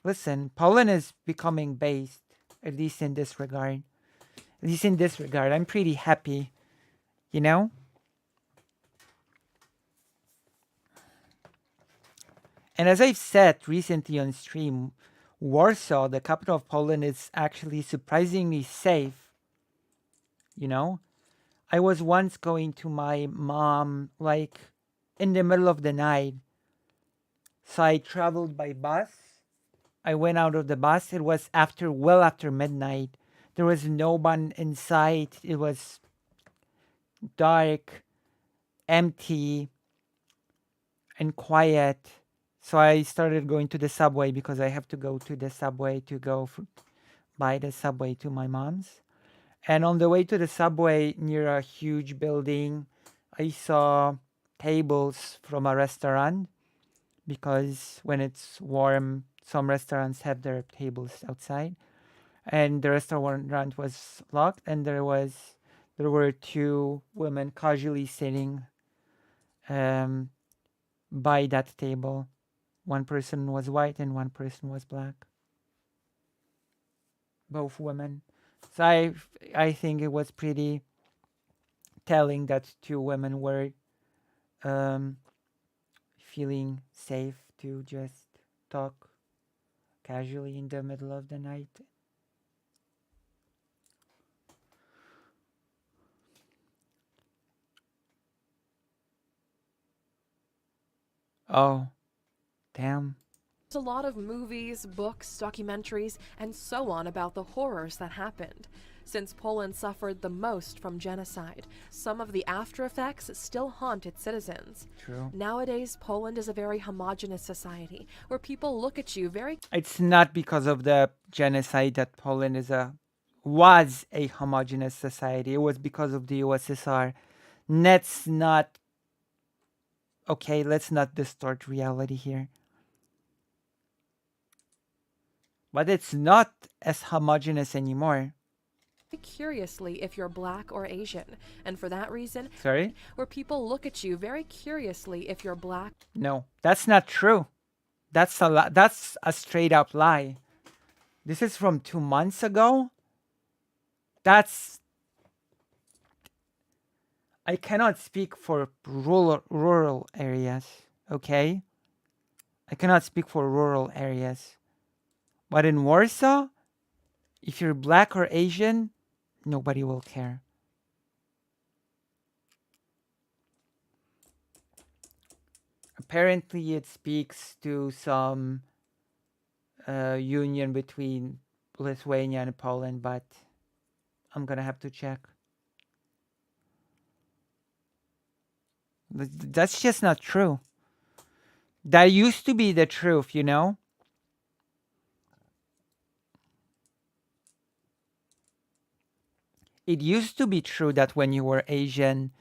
A: Listen, Poland is becoming based, at least in this regard. At least in this regard, I'm pretty happy, you know? And as I've said recently on stream, Warsaw, the capital of Poland, is actually surprisingly safe. You know? I was once going to my mom, like, in the middle of the night. So I traveled by bus. I went out of the bus. It was well after midnight. There was no one in sight. It was dark, empty, and quiet. So I started going to the subway because I have to go to the subway to go by the subway to my mom's. And on the way to the subway near a huge building, I saw tables from a restaurant because when it's warm, some restaurants have their tables outside. And the restaurant was locked, and there were two women casually sitting by that table. One person was white and one person was black. Both women. So I think it was pretty telling that two women were feeling safe to just talk casually in the middle of the night. Oh, damn.
E: There's a lot of movies, books, documentaries, and so on about the horrors that happened. Since Poland suffered the most from genocide, some of the after effects still haunt its citizens.
A: True.
E: Nowadays, Poland is a very homogenous society where people look at you very...
A: It's not because of the genocide that Poland was a homogeneous society. It was because of the USSR. Let's not distort reality here. But it's not as homogeneous anymore.
E: curiously if you're black or Asian, and for that reason,
A: Sorry?
E: where people look at you very curiously if you're black.
A: No, that's not true. That's that's a straight up lie. This is from 2 months ago. That's... I cannot speak for rural areas, okay? I cannot speak for rural areas. But in Warsaw, if you're black or Asian, nobody will care. Apparently, it speaks to some union between Lithuania and Poland, but I'm gonna have to check. That's just not true. That used to be the truth, you know? It used to be true that when you were Asian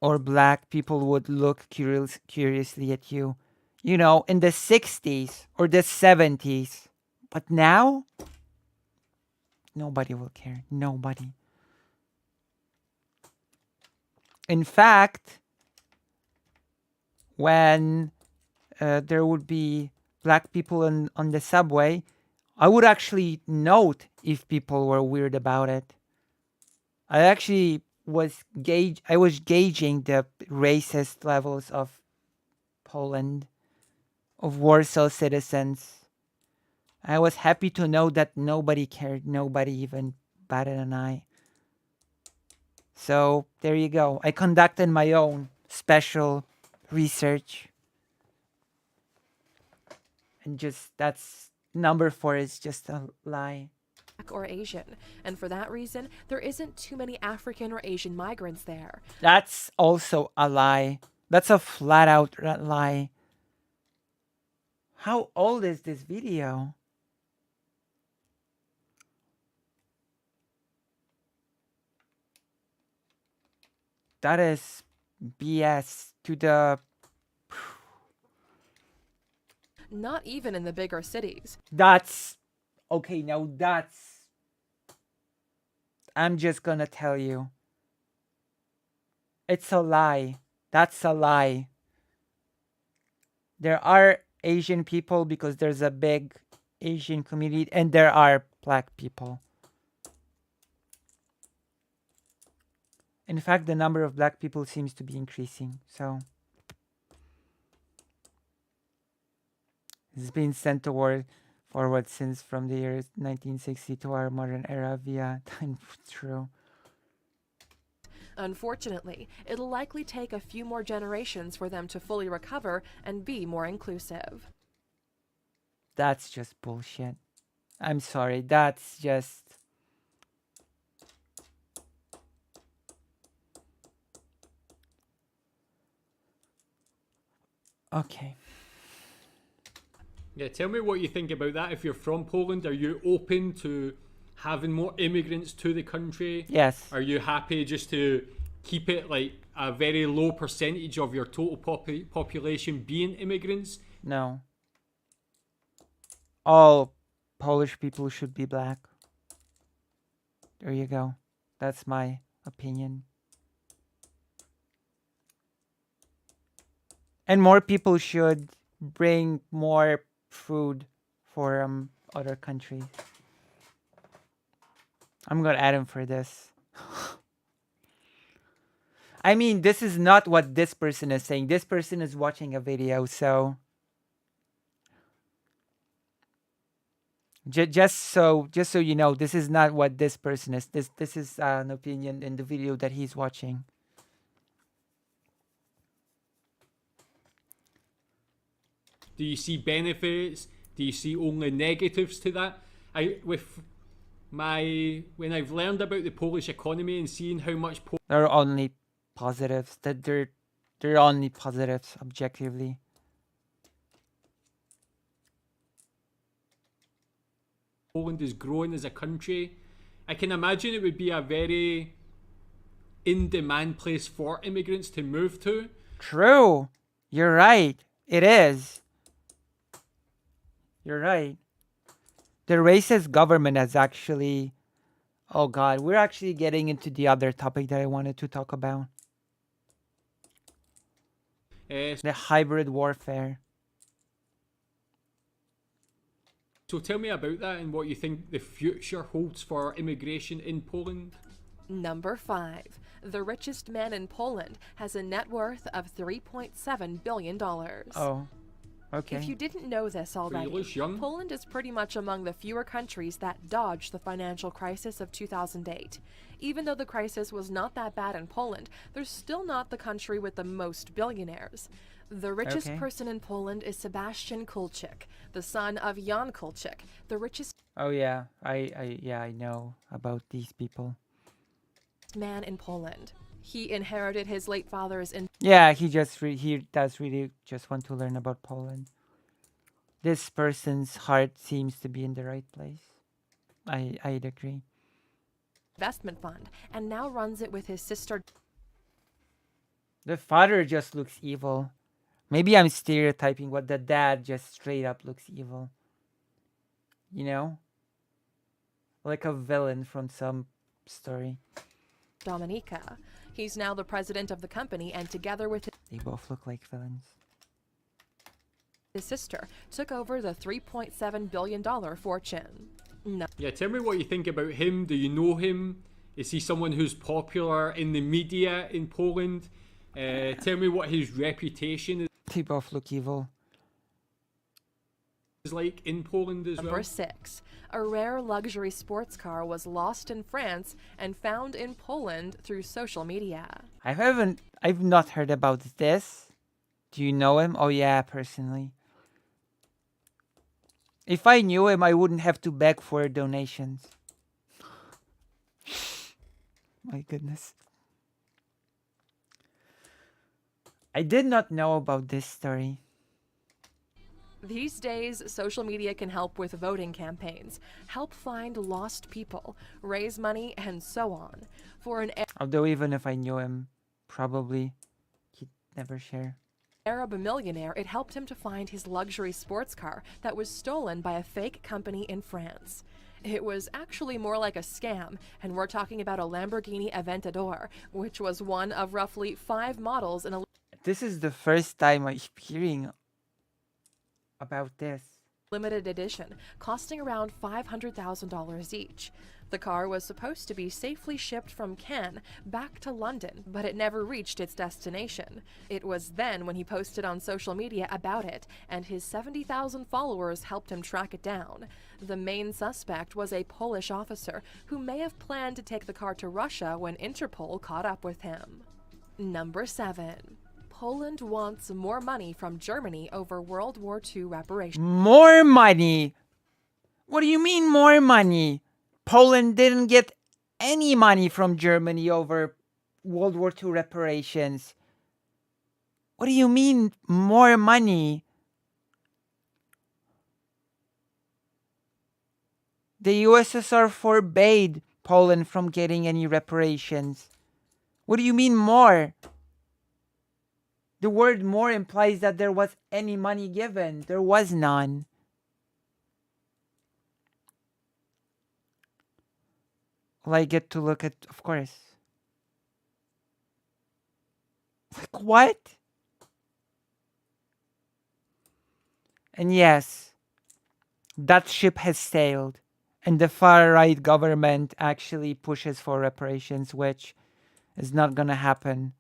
A: or black, people would look curiously at you, you know, in the 60s or the 70s. But now, nobody will care. Nobody. In fact, when there would be black people on the subway, I would actually note if people were weird about it. I actually was gauging the racist levels of Poland, of Warsaw citizens. I was happy to know that nobody cared, nobody even batted an eye. So there you go. I conducted my own special research. And just, that's number 4 is just a lie.
E: Or Asian, and for that reason, there isn't too many African or Asian migrants there.
A: That's also a lie. That's a flat out lie. How old is this video? That is BS to the...
E: Not even in the bigger cities.
A: That's... Okay, now that's... I'm just gonna tell you. It's a lie. That's a lie. There are Asian people because there's a big Asian community, and there are black people. In fact, the number of black people seems to be increasing, so... It's been sent forward since from the year 1960 to our modern era via time. True.
E: Unfortunately, it'll likely take a few more generations for them to fully recover and be more inclusive.
A: That's just bullshit. I'm sorry, that's just... Okay.
B: Yeah, tell me what you think about that. If you're from Poland, are you open to having more immigrants to the country?
A: Yes.
B: Are you happy just to keep it like a very low percentage of your total population being immigrants?
A: No. All Polish people should be black. There you go. That's my opinion. And more people should bring more food for other countries. I'm gonna add him for this. I mean, this is not what this person is saying. This person is watching a video, so just so you know, this is not what this person is. This is an opinion in the video that he's watching.
B: Do you see benefits? Do you see only negatives to that? When I've learned about the Polish economy and seeing how much
A: There are only positives. That there are only positives objectively.
B: Poland is growing as a country, I can imagine it would be a very in-demand place for immigrants to move to.
A: True. You're right. It is. You're right. The racist government has actually... Oh God, we're actually getting into the other topic that I wanted to talk about. The hybrid warfare.
B: So tell me about that and what you think the future holds for immigration in Poland.
E: Number 5. The richest man in Poland has a net worth of $3.7 billion.
A: Oh, okay.
E: If you didn't know this already,
B: looks young.
E: Poland is pretty much among the fewer countries that dodged the financial crisis of 2008. Even though the crisis was not that bad in Poland, there's still not the country with the most billionaires. The richest
A: Okay.
E: person in Poland is Sebastian Kulczyk, the son of Jan Kulczyk, the richest
A: Oh yeah, I know about these people.
E: man in Poland. He inherited his late father's
A: Yeah, he does really just want to learn about Poland. This person's heart seems to be in the right place. I'd agree.
E: investment fund and now runs it with his sister.
A: The father just looks evil. Maybe I'm stereotyping, but the dad just straight up looks evil. You know? Like a villain from some story.
E: Dominika. He's now the president of the company and together with
A: They both look like villains.
E: his sister took over the $3.7 billion fortune.
B: Yeah, tell me what you think about him. Do you know him? Is he someone who's popular in the media in Poland? Tell me what his reputation
A: They both look evil.
B: is like in Poland as
E: Number
B: well.
E: 6. A rare luxury sports car was lost in France and found in Poland through social media.
A: I've not heard about this. Do you know him? Oh yeah, personally. If I knew him, I wouldn't have to beg for donations. My goodness. I did not know about this story.
E: These days, social media can help with voting campaigns, help find lost people, raise money, and so on. For an
A: Although even if I knew him, probably he'd never share.
E: Arab millionaire, it helped him to find his luxury sports car that was stolen by a fake company in France. It was actually more like a scam, and we're talking about a Lamborghini Aventador, which was one of roughly 5 models in a
A: This is the first time I'm hearing about this.
E: limited edition, costing around $500,000 each. The car was supposed to be safely shipped from Cannes back to London, but it never reached its destination. It was then when he posted on social media about it, and his 70,000 followers helped him track it down. The main suspect was a Polish officer who may have planned to take the car to Russia when Interpol caught up with him. Number 7. Poland wants more money from Germany over World War II reparations.
A: More money? What do you mean more money? Poland didn't get any money from Germany over World War II reparations. What do you mean more money? The USSR forbade Poland from getting any reparations. What do you mean more? The word more implies that there was any money given. There was none. Well, I get to look at, of course. Like, what? And yes, that ship has sailed. And the far-right government actually pushes for reparations, which is not going to happen.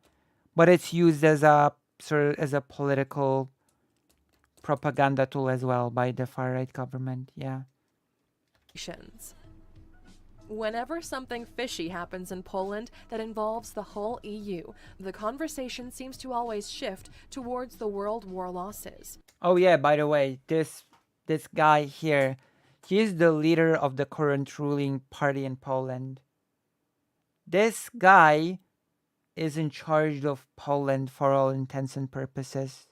A: But it's used as a political propaganda tool as well by the far-right government. Yeah.
E: Whenever something fishy happens in Poland that involves the whole EU, the conversation seems to always shift towards the World War losses.
A: Oh yeah, by the way, this guy here, he is the leader of the current ruling party in Poland. This guy is in charge of Poland for all intents and purposes.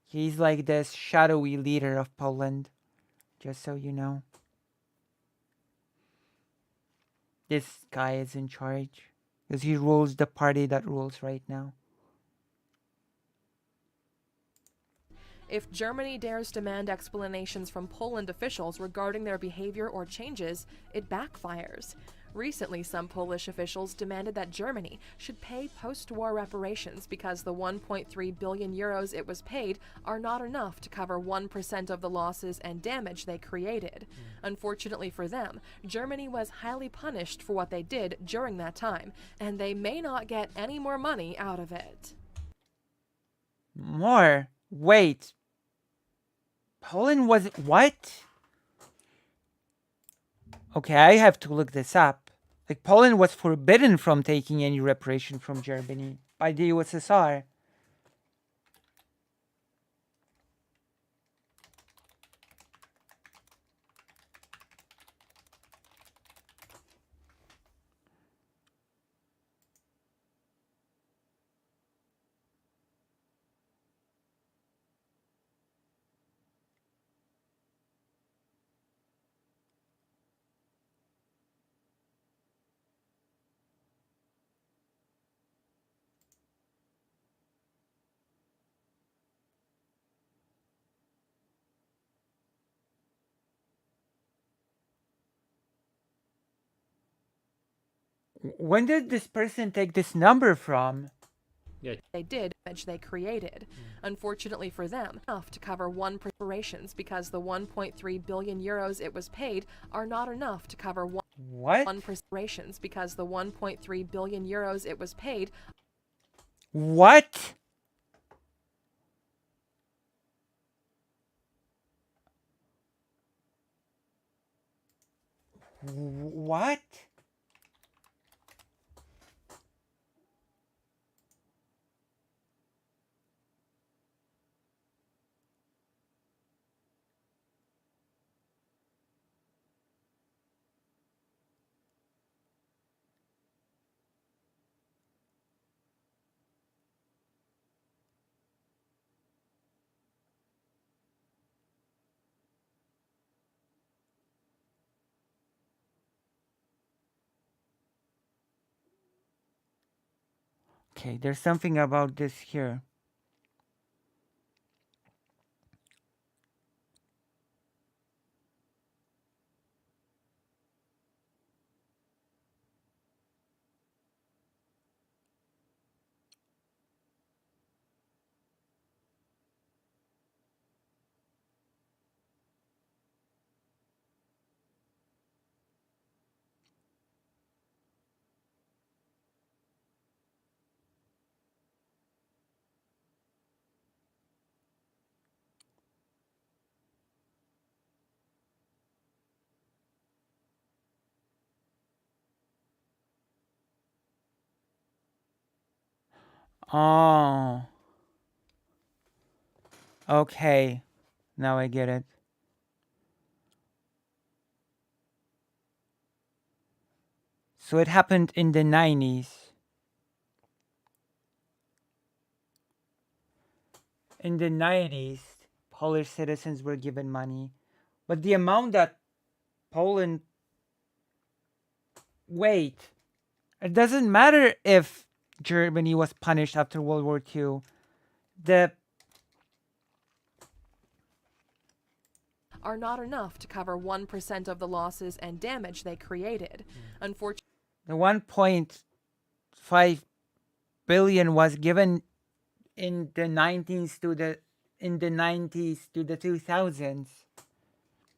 A: He's like this shadowy leader of Poland, just so you know. This guy is in charge because he rules the party that rules right now.
E: If Germany dares demand explanations from Poland officials regarding their behavior or changes, it backfires. Recently, some Polish officials demanded that Germany should pay post-war reparations because the 1.3 billion euros it was paid are not enough to cover 1% of the losses and damage they created. Unfortunately for them, Germany was highly punished for what they did during that time, and they may not get any more money out of it.
A: More? Wait. Poland was... What? Okay, I have to look this up. Like, Poland was forbidden from taking any reparation from Germany by the USSR. When did this person take this number from?
B: Yeah.
E: They did damage they created. Unfortunately for them, enough to cover one reparations because the 1.3 billion euros it was paid are not enough to cover one
A: What?
E: reparations because the 1.3 billion euros it was paid.
A: What? What? Okay, there's something about this here. Oh. Okay. Now I get it. So it happened in the 90s. In the 90s, Polish citizens were given money. But the amount that Poland... Wait. It doesn't matter if Germany was punished after World War II. The...
E: are not enough to cover 1% of the losses and damage they created. Unfortunately,
A: The 1.5 billion was given in the 90s to the 2000s.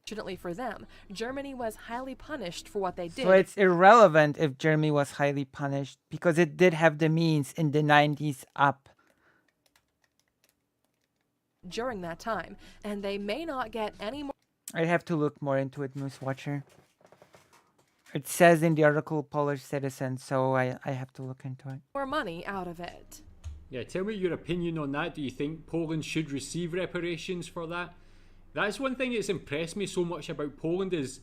E: Fortunately for them, Germany was highly punished for what they did
A: So it's irrelevant if Germany was highly punished because it did have the means in the 90s up.
E: during that time, and they may not get any more
A: I have to look more into it, Moose Watcher. It says in the article Polish citizen, so I have to look into it.
E: money out of it.
B: Yeah, tell me your opinion on that. Do you think Poland should receive reparations for that? That's one thing that's impressed me so much about Poland is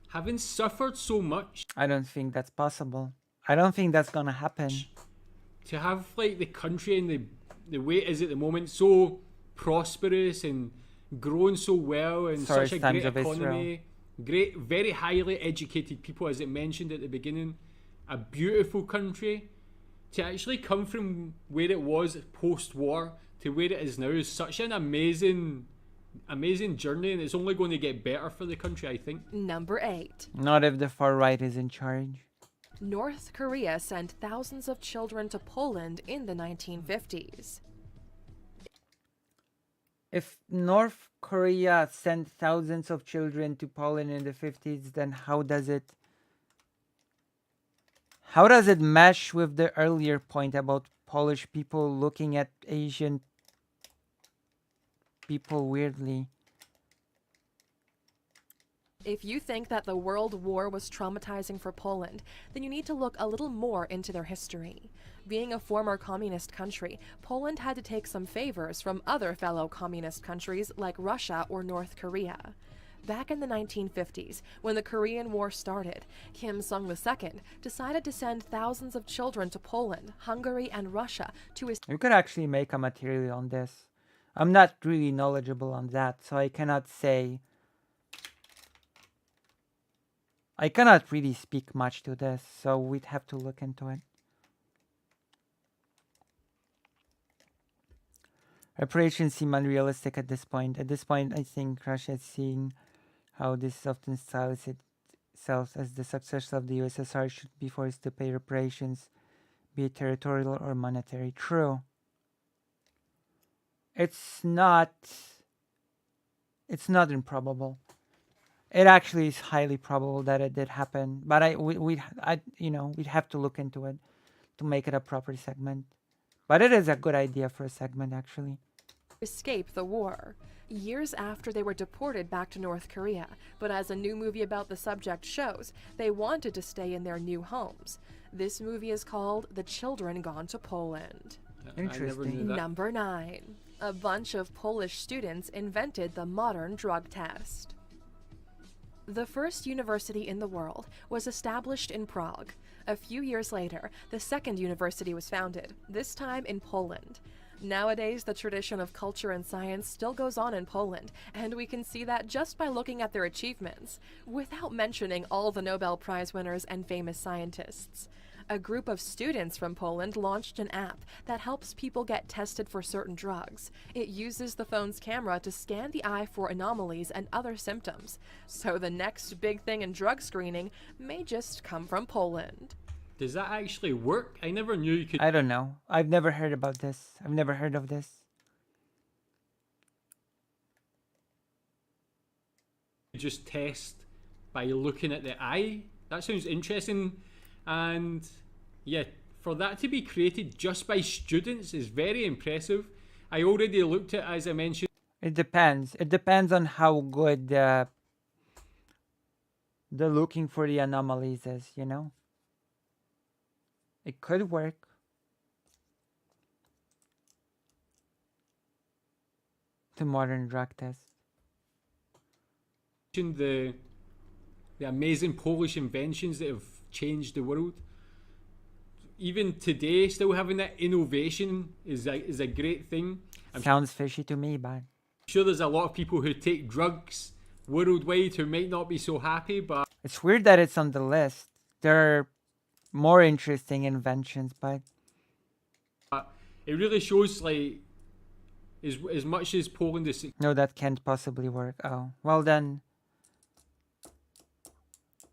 B: having suffered so much.
A: I don't think that's possible. I don't think that's gonna happen.
B: To have like the country and the way it is at the moment so prosperous and growing so well and such a great economy, great, very highly educated people, as it mentioned at the beginning, a beautiful country. To actually come from where it was post-war to where it is now is such an amazing journey, and it's only going to get better for the country, I think.
E: Number 8.
A: Not if the far right is in charge.
E: North Korea sent thousands of children to Poland in the 1950s.
A: If North Korea sent thousands of children to Poland in the 50s, then how does it mesh with the earlier point about Polish people looking at Asian people weirdly?
E: If you think that the World War was traumatizing for Poland, then you need to look a little more into their history. Being a former communist country, Poland had to take some favors from other fellow communist countries like Russia or North Korea. Back in the 1950s, when the Korean War started, Kim Sung-II decided to send thousands of children to Poland, Hungary, and Russia to
A: You could actually make a material on this. I'm not really knowledgeable on that, so I cannot really speak much to this, so we'd have to look into it. Reparations seem unrealistic at this point. At this point, I think Russia is seeing how this often styles itself as the successor of the USSR should be forced to pay reparations, be it territorial or monetary. True. It's not improbable. It actually is highly probable that it did happen, but we'd have to look into it to make it a proper segment. But it is a good idea for a segment, actually.
E: escape the war. Years after they were deported back to North Korea, but as a new movie about the subject shows, they wanted to stay in their new homes. This movie is called The Children Gone to Poland.
A: Interesting.
E: Number 9. A bunch of Polish students invented the modern drug test. The first university in the world was established in Prague. A few years later, the second university was founded, this time in Poland. Nowadays, the tradition of culture and science still goes on in Poland, and we can see that just by looking at their achievements, without mentioning all the Nobel Prize winners and famous scientists. A group of students from Poland launched an app that helps people get tested for certain drugs. It uses the phone's camera to scan the eye for anomalies and other symptoms. So the next big thing in drug screening may just come from Poland.
B: Does that actually work? I never knew you could.
A: I don't know. I've never heard about this. I've never heard of this.
B: Just test by looking at the eye. That sounds interesting. And yeah, for that to be created just by students is very impressive. I already looked at, as I mentioned.
A: It depends. It depends on how good the looking for the anomalies is, you know? It could work. The modern drug test.
B: The amazing Polish inventions that have changed the world. Even today, still having that innovation is a great thing.
A: Sounds fishy to me, but
B: I'm sure there's a lot of people who take drugs worldwide who might not be so happy, but
A: it's weird that it's on the list. There are more interesting inventions, but
B: it really shows, like, as much as Poland is...
A: No, that can't possibly work. Oh, well then.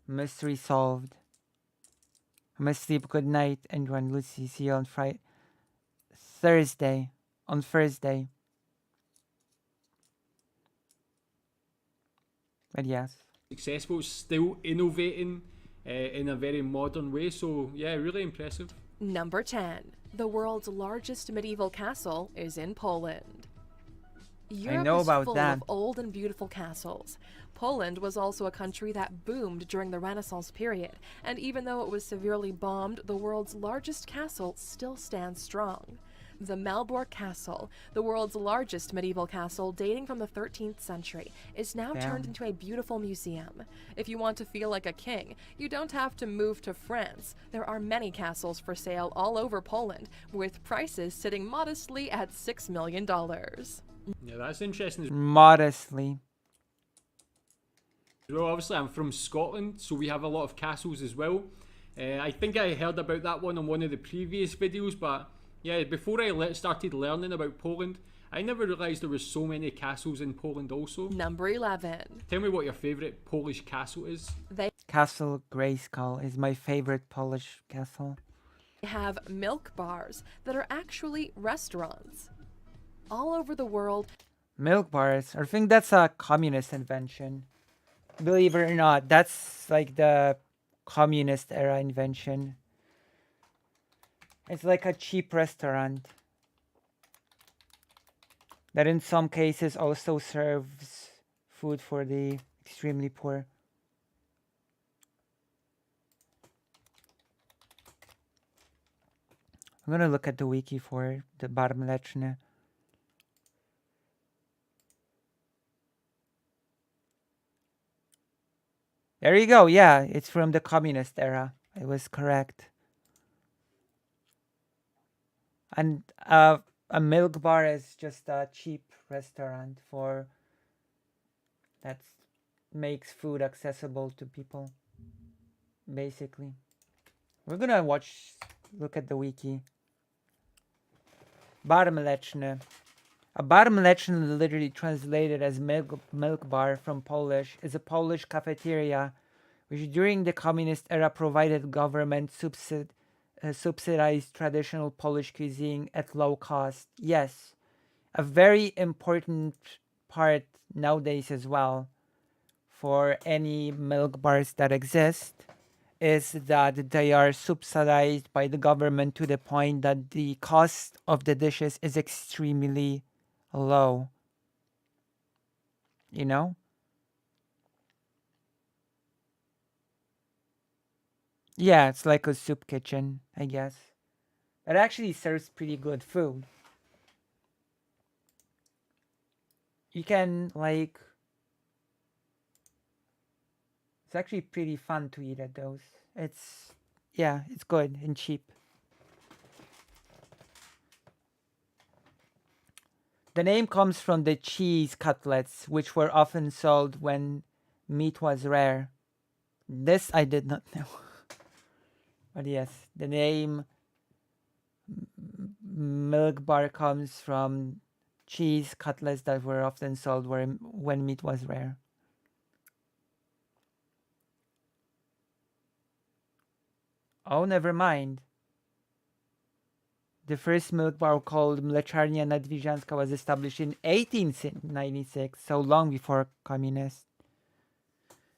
A: Mystery solved. I must sleep good night and run Lucy. See you on Thursday. On Thursday. But yes.
B: Successful, still innovating in a very modern way. So yeah, really impressive.
E: Number 10. The world's largest medieval castle is in Poland. Europe
A: know
E: is
A: about
E: full
A: that.
E: of old and beautiful castles. Poland was also a country that boomed during the Renaissance period, and even though it was severely bombed, the world's largest castle still stands strong. The Malbork Castle, the world's largest medieval castle dating from the 13th century, is now turned into a beautiful museum. If you want to feel like a king, you don't have to move to France. There are many castles for sale all over Poland, with prices sitting modestly at $6 million.
B: Yeah, that's interesting.
A: Modestly.
B: Well, obviously I'm from Scotland, so we have a lot of castles as well. I think I heard about that one on one of the previous videos, but yeah, before I started learning about Poland, I never realised there was so many castles in Poland also.
E: Number 11.
B: Tell me what your favourite Polish castle is.
A: Castle Grayskull is my favorite Polish castle.
E: They have milk bars that are actually restaurants. All over the world,
A: Milk bars. I think that's a communist invention. Believe it or not, that's like the communist era invention. It's like a cheap restaurant that in some cases also serves food for the extremely poor. I'm gonna look at the wiki for the Bar Mleczny. There you go. Yeah, it's from the communist era. I was correct. And a milk bar is just a cheap restaurant for that makes food accessible to people. Basically, we're gonna look at the wiki. Bar Mleczny. A bar mleczny, literally translated as milk bar from Polish, is a Polish cafeteria which during the communist era provided government subsidized traditional Polish cuisine at low cost. Yes, a very important part nowadays as well for any milk bars that exist is that they are subsidized by the government to the point that the cost of the dishes is extremely low. You know? Yeah, it's like a soup kitchen, I guess. It actually serves pretty good food. You can, like... It's actually pretty fun to eat at those. Yeah, it's good and cheap. The name comes from the cheese cutlets, which were often sold when meat was rare. This I did not know. But yes, the name milk bar comes from cheese cutlets that were often sold when meat was rare. Oh, never mind. The first milk bar called Mleczarnia Nadwiżanska was established in 1896, so long before communists.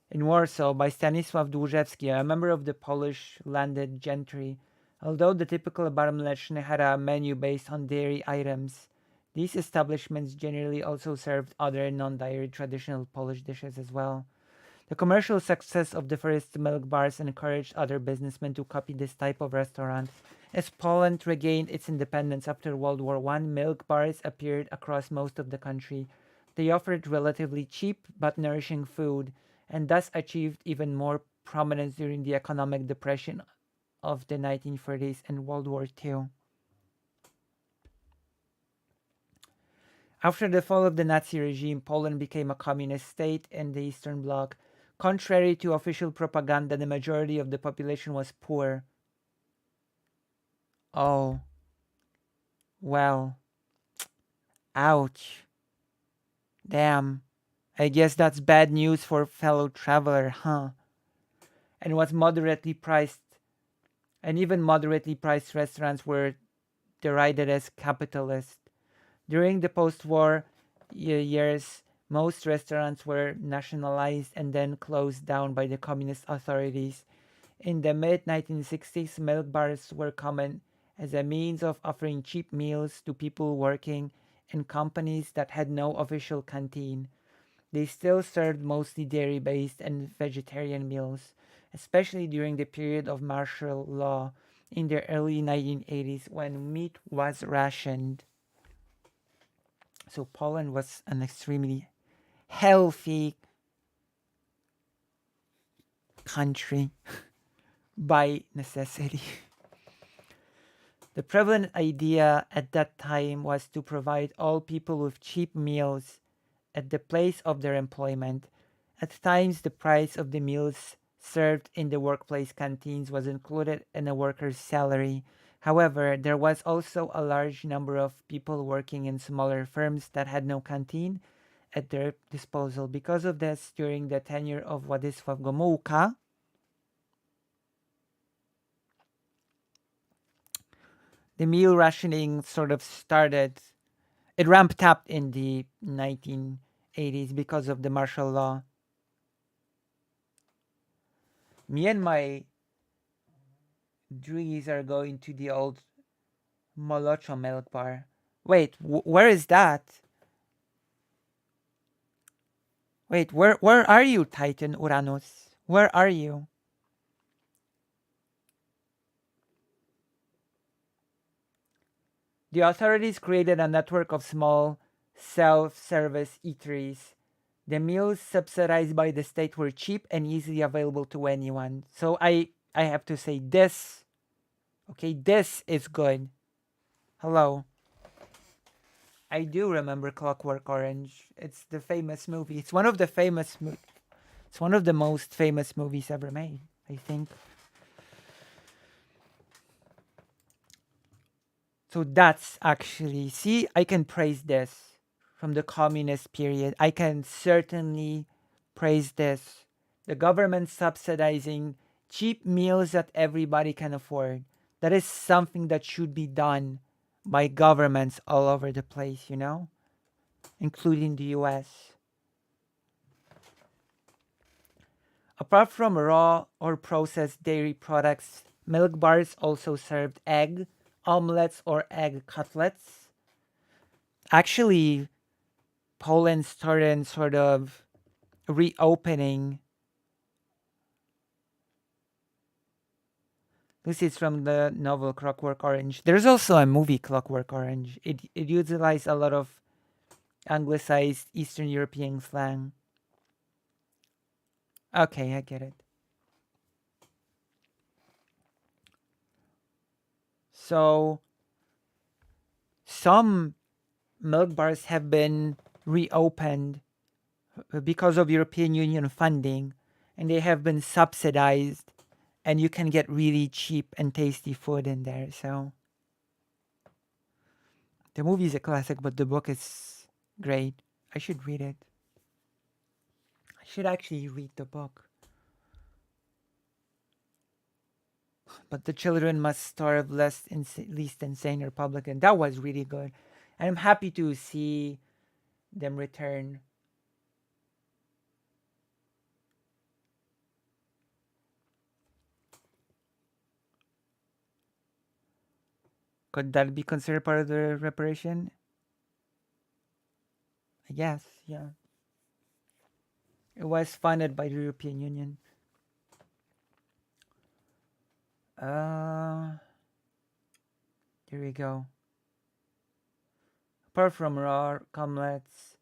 A: In Warsaw by Stanisław Dłużewski, a member of the Polish landed gentry. Although the typical bar mleczny had a menu based on dairy items, these establishments generally also served other non-dairy traditional Polish dishes as well. The commercial success of the first milk bars encouraged other businessmen to copy this type of restaurant. As Poland regained its independence after World War I, milk bars appeared across most of the country. They offered relatively cheap but nourishing food, and thus achieved even more prominence during the economic depression of the 1930s and World War II. After the fall of the Nazi regime, Poland became a communist state in the Eastern Bloc. Contrary to official propaganda, the majority of the population was poor. Oh. Well. Ouch. Damn. I guess that's bad news for fellow traveler, huh? And even moderately priced restaurants were derided as capitalist. During the post-war years, most restaurants were nationalized and then closed down by the communist authorities. In the mid-1960s, milk bars were common as a means of offering cheap meals to people working in companies that had no official canteen. They still served mostly dairy-based and vegetarian meals, especially during the period of martial law in the early 1980s when meat was rationed. So Poland was an extremely healthy country by necessity. The prevalent idea at that time was to provide all people with cheap meals at the place of their employment. At times, the price of the meals served in the workplace canteens was included in a worker's salary. However, there was also a large number of people working in smaller firms that had no canteen at their disposal. Because of this, during the tenure of Władysław Gomułka, the meal rationing sort of started. It ramped up in the 1980s because of the martial law. Me and my Drees are going to the old Molocho milk bar. Wait, where is that? Wait, where are you, Titan Uranus? Where are you? The authorities created a network of small self-service eateries. The meals subsidized by the state were cheap and easily available to anyone. So I have to say this. Okay, this is good. Hello. I do remember Clockwork Orange. It's the famous movie. It's one of the it's one of the most famous movies ever made, I think. So that's actually, see, I can praise this from the communist period. I can certainly praise this. The government subsidizing cheap meals that everybody can afford. That is something that should be done by governments all over the place, you know, including the US. Apart from raw or processed dairy products, milk bars also served egg, omelets, or egg cutlets. Actually, Poland started sort of reopening. This is from the novel Clockwork Orange. There's also a movie, Clockwork Orange. It utilized a lot of anglicized Eastern European slang. Okay, I get it. So, some milk bars have been reopened because of European Union funding, and they have been subsidized, and you can get really cheap and tasty food in there. So the movie is a classic, but the book is great. I should read it. I should actually read the book. But the children must starve, least insane Republican. That was really good. And I'm happy to see them return. Could that be considered part of the reparation? I guess, yeah. It was funded by the European Union. Here we go. Apart from raw omelets,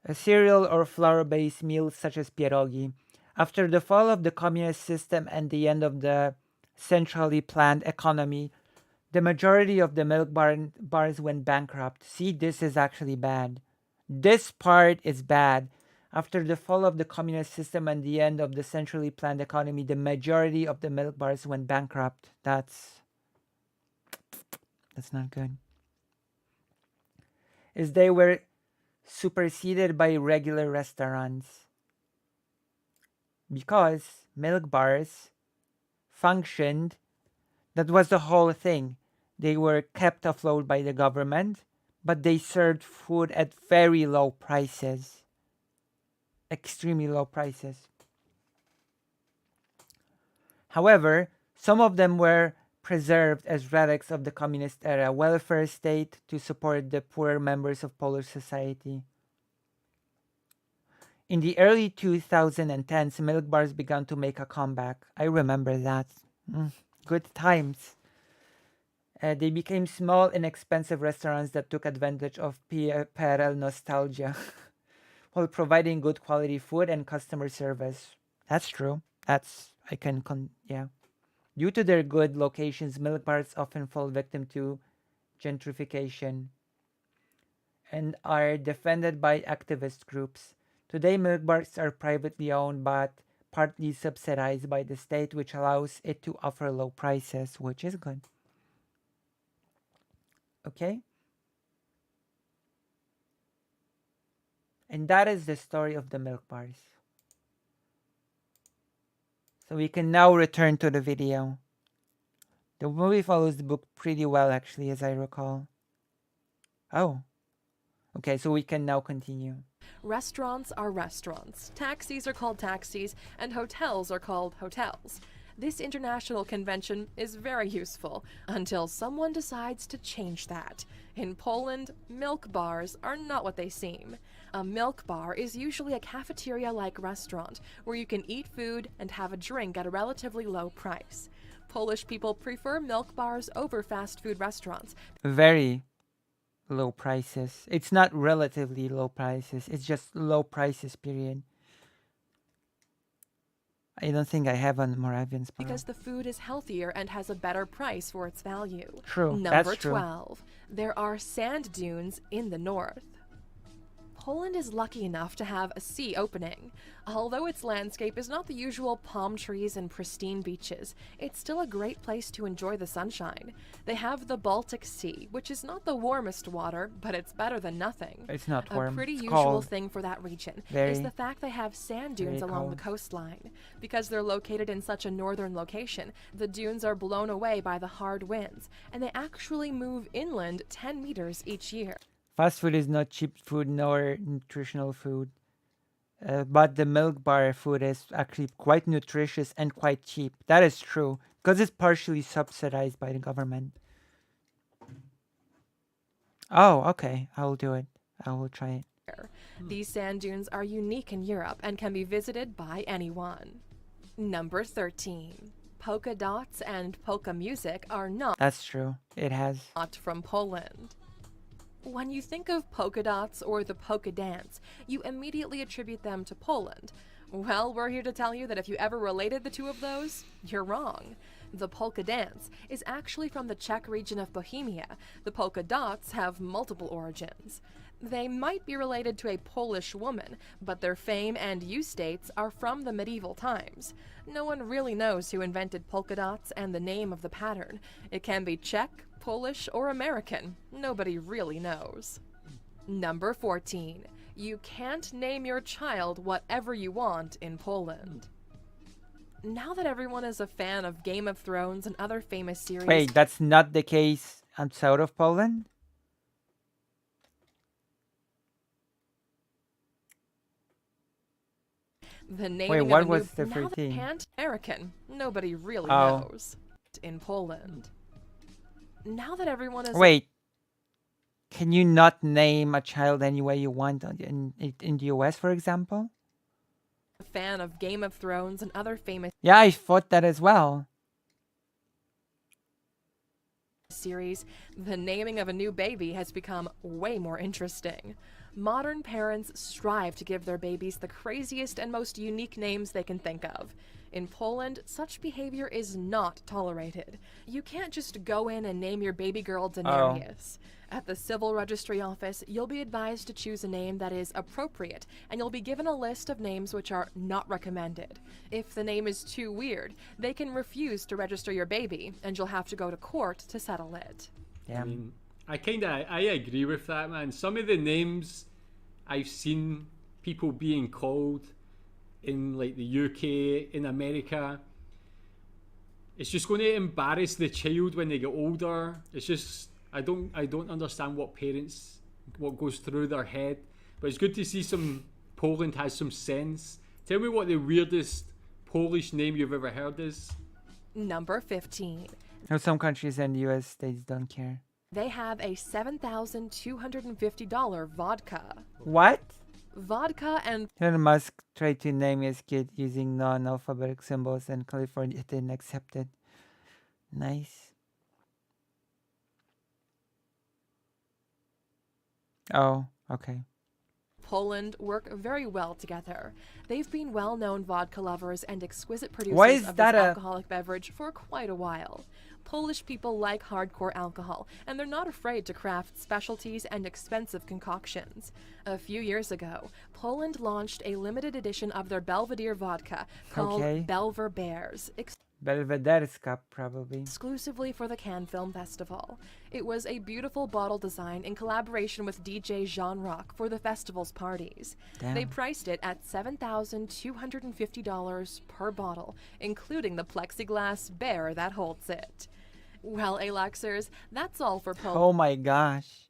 A: a cereal or flour-based meals such as pierogi. After the fall of the communist system and the end of the centrally planned economy, the majority of the milk bars went bankrupt. See, this is actually bad. This part is bad. After the fall of the communist system and the end of the centrally planned economy, the majority of the milk bars went bankrupt. That's not good. As they were superseded by regular restaurants. Because milk bars functioned, that was the whole thing. They were kept afloat by the government, but they served food at very low prices. Extremely low prices. However, some of them were preserved as relics of the communist era welfare state to support the poorer members of Polish society. In the early 2010s, milk bars began to make a comeback. I remember that. Good times. They became small, inexpensive restaurants that took advantage of PRL nostalgia while providing good quality food and customer service. That's true. Yeah. Due to their good locations, milk bars often fall victim to gentrification and are defended by activist groups. Today, milk bars are privately owned but partly subsidized by the state, which allows it to offer low prices, which is good. Okay? And that is the story of the milk bars. So we can now return to the video. The movie follows the book pretty well, actually, as I recall. Oh. Okay, so we can now continue.
E: Restaurants are restaurants, taxis are called taxis, and hotels are called hotels. This international convention is very useful until someone decides to change that. In Poland, milk bars are not what they seem. A milk bar is usually a cafeteria-like restaurant where you can eat food and have a drink at a relatively low price. Polish people prefer milk bars over fast food restaurants.
A: Very low prices. It's not relatively low prices. It's just low prices, period. I don't think I have on Moravian Sparrow.
E: Because the food is healthier and has a better price for its value.
A: True,
E: Number
A: that's true.
E: 12. There are sand dunes in the north. Poland is lucky enough to have a sea opening. Although its landscape is not the usual palm trees and pristine beaches, it's still a great place to enjoy the sunshine. They have the Baltic Sea, which is not the warmest water, but it's better than nothing.
A: It's not warm.
E: A pretty
A: It's
E: usual
A: cold.
E: thing for that region
A: Very,
E: is the fact they have sand dunes
A: very
E: along the
A: cold.
E: coastline. Because they're located in such a northern location, the dunes are blown away by the hard winds, and they actually move inland 10 meters each year.
A: Fast food is not cheap food nor nutritional food. But the milk bar food is actually quite nutritious and quite cheap. That is true. Because it's partially subsidized by the government. Oh, okay. I will do it. I will try it.
E: These sand dunes are unique in Europe and can be visited by anyone. Number 13. Polka dots and polka music are not
A: That's true. It has.
E: from Poland. When you think of polka dots or the polka dance, you immediately attribute them to Poland. Well, we're here to tell you that if you ever related the two of those, you're wrong. The polka dance is actually from the Czech region of Bohemia. The polka dots have multiple origins. They might be related to a Polish woman, but their fame and use dates are from the medieval times. No one really knows who invented polka dots and the name of the pattern. It can be Czech, Polish, or American. Nobody really knows. Number 14. You can't name your child whatever you want in Poland. Now that everyone is a fan of Game of Thrones and other famous series,
A: Wait, that's not the case outside of Poland?
E: the naming
A: Wait,
E: of
A: what
E: a
A: was
E: new
A: the
E: now that
A: 13?
E: can't American. Nobody really
A: Oh.
E: knows in Poland. Now that everyone is
A: Wait. Can you not name a child any way you want in the US, for example?
E: a fan of Game of Thrones and other famous
A: Yeah, I thought that as well.
E: series, the naming of a new baby has become way more interesting. Modern parents strive to give their babies the craziest and most unique names they can think of. In Poland, such behavior is not tolerated. You can't just go in and name your baby girl Daenerys. At the civil registry office, you'll be advised to choose a name that is appropriate, and you'll be given a list of names which are not recommended. If the name is too weird, they can refuse to register your baby, and you'll have to go to court to settle it.
A: Yeah.
B: I agree with that, man. Some of the names I've seen people being called in like the UK, in America, it's just going to embarrass the child when they get older. It's just I don't understand what goes through their head. But it's good to see Poland has some sense. Tell me what the weirdest Polish name you've ever heard is.
E: Number 15.
A: Now, some countries in the US states don't care.
E: They have a $7,250 vodka.
A: What?
E: Vodka and
A: Elon Musk tried to name his kid using non-alphabetic symbols, and California didn't accept it. Nice. Oh, okay.
E: Poland work very well together. They've been well-known vodka lovers and exquisite producers
A: Why is
E: of
A: that
E: this
A: a-
E: alcoholic beverage for quite a while. Polish people like hardcore alcohol, and they're not afraid to craft specialties and expensive concoctions. A few years ago, Poland launched a limited edition of their Belvedere vodka called
A: Okay.
E: Belver Bears,
A: Belvederska, probably.
E: exclusively for the Cannes Film Festival. It was a beautiful bottle design in collaboration with DJ Jean Rock for the festival's parties. They
A: Damn.
E: priced it at $7,250 per bottle, including the plexiglass bear that holds it. Well, Alaxers, that's all for Poland.
A: Oh my gosh.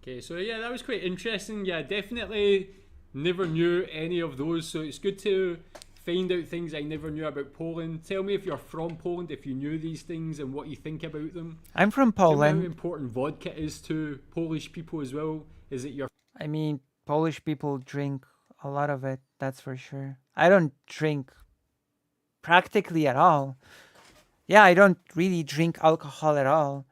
B: Okay, so yeah, that was quite interesting. Yeah, definitely never knew any of those, so it's good to find out things I never knew about Poland. Tell me if you're from Poland, if you knew these things and what you think about them.
A: I'm from
B: Tell me how
A: Poland.
B: important vodka is to Polish people as well. Is it your
A: I mean, Polish people drink a lot of it, that's for sure. I don't drink practically at all. Yeah, I don't really drink alcohol at all.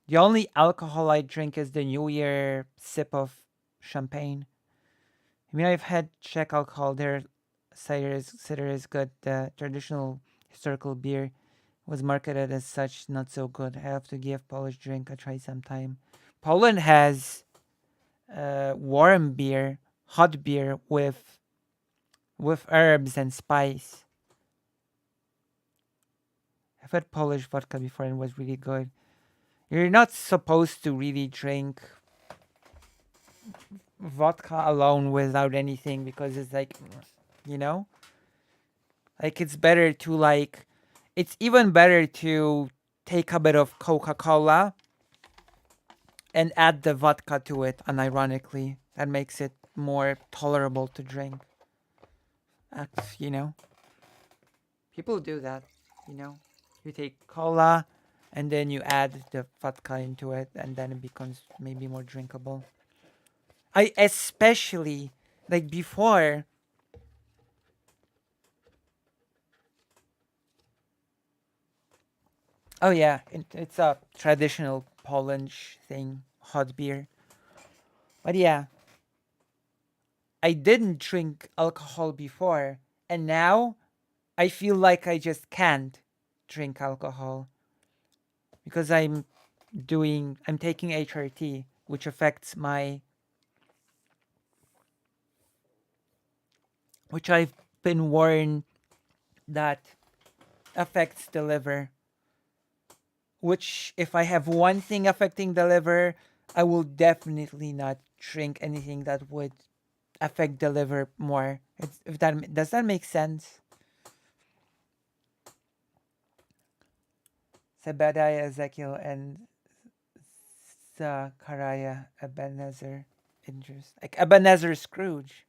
A: The only alcohol I drink is the New Year sip of champagne. I mean, I've had Czech alcohol. Their cider is good. The traditional historical beer was marketed as such, not so good. I have to give Polish drink a try sometime. Poland has warm beer, hot beer with herbs and spice. I've had Polish vodka before and it was really good. You're not supposed to really drink vodka alone without anything because it's like, you know? Like it's better to like, it's even better to take a bit of Coca-Cola and add the vodka to it, unironically. That makes it more tolerable to drink. You know? People do that, you know? You take cola and then you add the vodka into it and then it becomes maybe more drinkable. I especially, like before, oh yeah, it's a traditional Polish thing, hot beer. But yeah, I didn't drink alcohol before, and now I feel like I just can't drink alcohol because I'm taking HRT, which affects which I've been warned that affects the liver. Which, if I have one thing affecting the liver, I will definitely not drink anything that would affect the liver more. Does that make sense? Zebediah, Ezekiel, and Zachariah, Ebenezer, Idris, like Ebenezer Scrooge.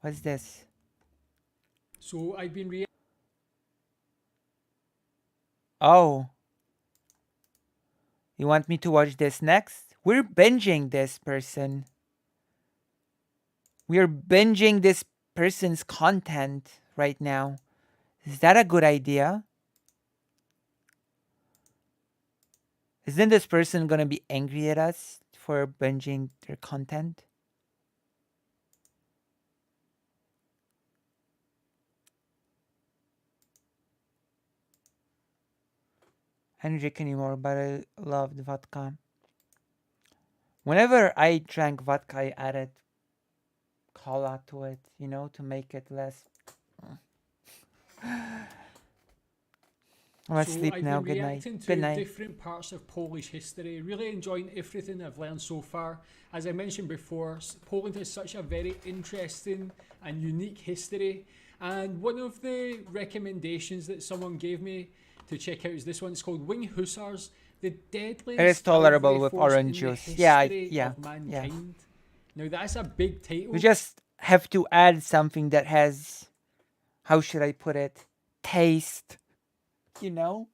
A: What's this?
B: So I've been
A: Oh. You want me to watch this next? We're binging this person. We're binging this person's content right now. Is that a good idea? Isn't this person gonna be angry at us for binging their content? I don't drink anymore, but I loved vodka. Whenever I drank vodka, I added cola to it, you know, to make it less. Let's
B: So
A: sleep
B: I've
A: now.
B: been
A: Good night.
B: reacting to
A: Good night.
B: different parts of Polish history, really enjoying everything I've learned so far. As I mentioned before, Poland has such a very interesting and unique history. And one of the recommendations that someone gave me to check out is this one. It's called Winged Hussars, the deadliest
A: It is tolerable
B: cavalry
A: with
B: force
A: orange
B: in the
A: juice. Yeah,
B: history
A: yeah,
B: of mankind. Now that's a big title.
A: We just have to add something that has, how should I put it, taste. You know?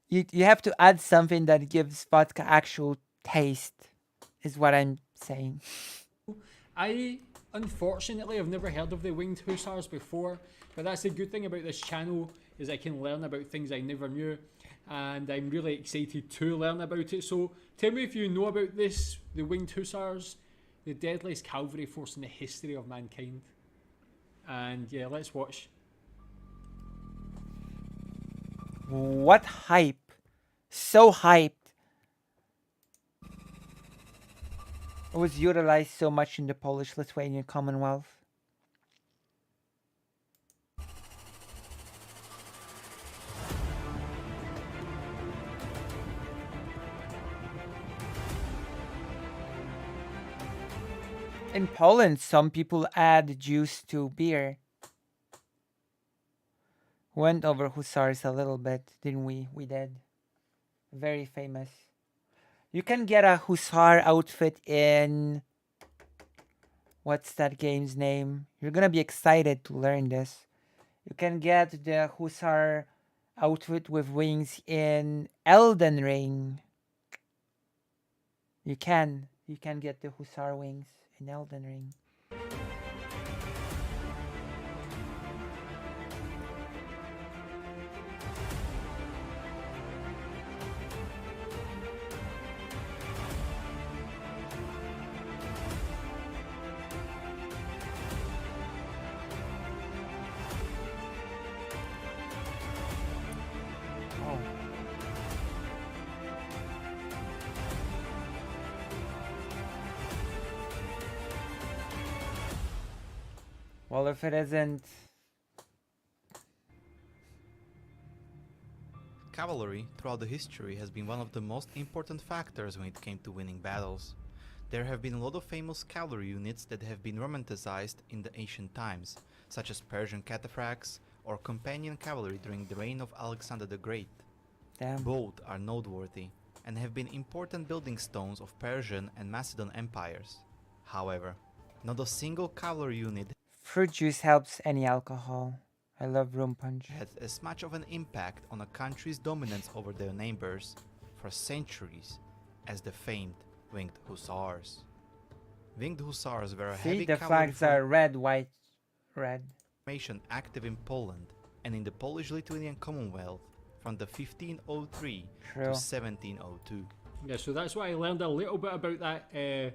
A: You have to add something that gives vodka actual taste, is what I'm saying.
B: I unfortunately have never heard of the Winged Hussars before, but that's the good thing about this channel is I can learn about things I never knew, and I'm really excited to learn about it. So tell me if you know about this, the Winged Hussars, the deadliest cavalry force in the history of mankind. And yeah, let's watch.
A: What hype? So hyped. It was utilized so much in the Polish-Lithuanian Commonwealth. In Poland, some people add juice to beer. Went over hussars a little bit, didn't we? We did. Very famous. You can get a hussar outfit in... What's that game's name? You're gonna be excited to learn this. You can get the hussar outfit with wings in Elden Ring. You can get the hussar wings in Elden Ring. Oh. Well, if it isn't...
F: Cavalry, throughout the history, has been one of the most important factors when it came to winning battles. There have been a lot of famous cavalry units that have been romanticized in the ancient times, such as Persian cataphracts or companion cavalry during the reign of Alexander the Great.
A: Damn.
F: Both are noteworthy and have been important building stones of Persian and Macedon empires. However, not a single cavalry unit
A: Fruit juice helps any alcohol. I love rum punch.
F: had as much of an impact on a country's dominance over their neighbors for centuries as the famed Winged Hussars. Winged Hussars were a
A: See,
F: heavy
A: the
F: cavalry
A: flags are red, white, red.
F: formation active in Poland and in the Polish-Lithuanian Commonwealth from the 1503
A: True.
F: to 1702.
B: Yeah, so that's why I learned a little bit about that,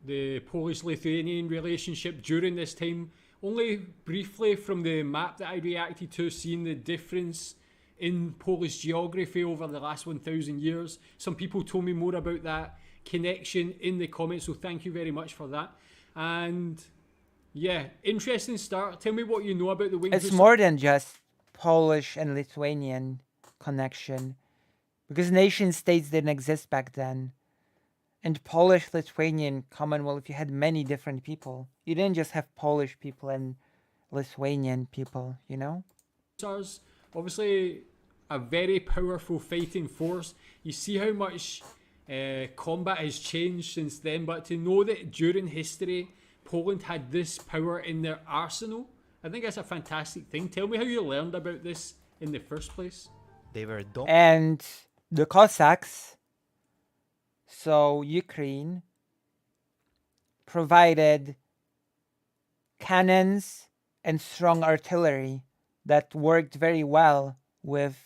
B: the Polish-Lithuanian relationship during this time. Only briefly from the map that I reacted to, seeing the difference in Polish geography over the last 1,000 years. Some people told me more about that connection in the comments, so thank you very much for that. And yeah, interesting start. Tell me what you know about the Winged
A: It's
B: Hussars.
A: more than just Polish and Lithuanian connection, because nation states didn't exist back then. And Polish-Lithuanian Commonwealth, you had many different people. You didn't just have Polish people and Lithuanian people, you know?
B: Hussars, obviously a very powerful fighting force. You see how much combat has changed since then, but to know that during history Poland had this power in their arsenal, I think that's a fantastic thing. Tell me how you learned about this in the first place.
F: They were
A: And the Cossacks, so Ukraine, provided cannons and strong artillery that worked very well with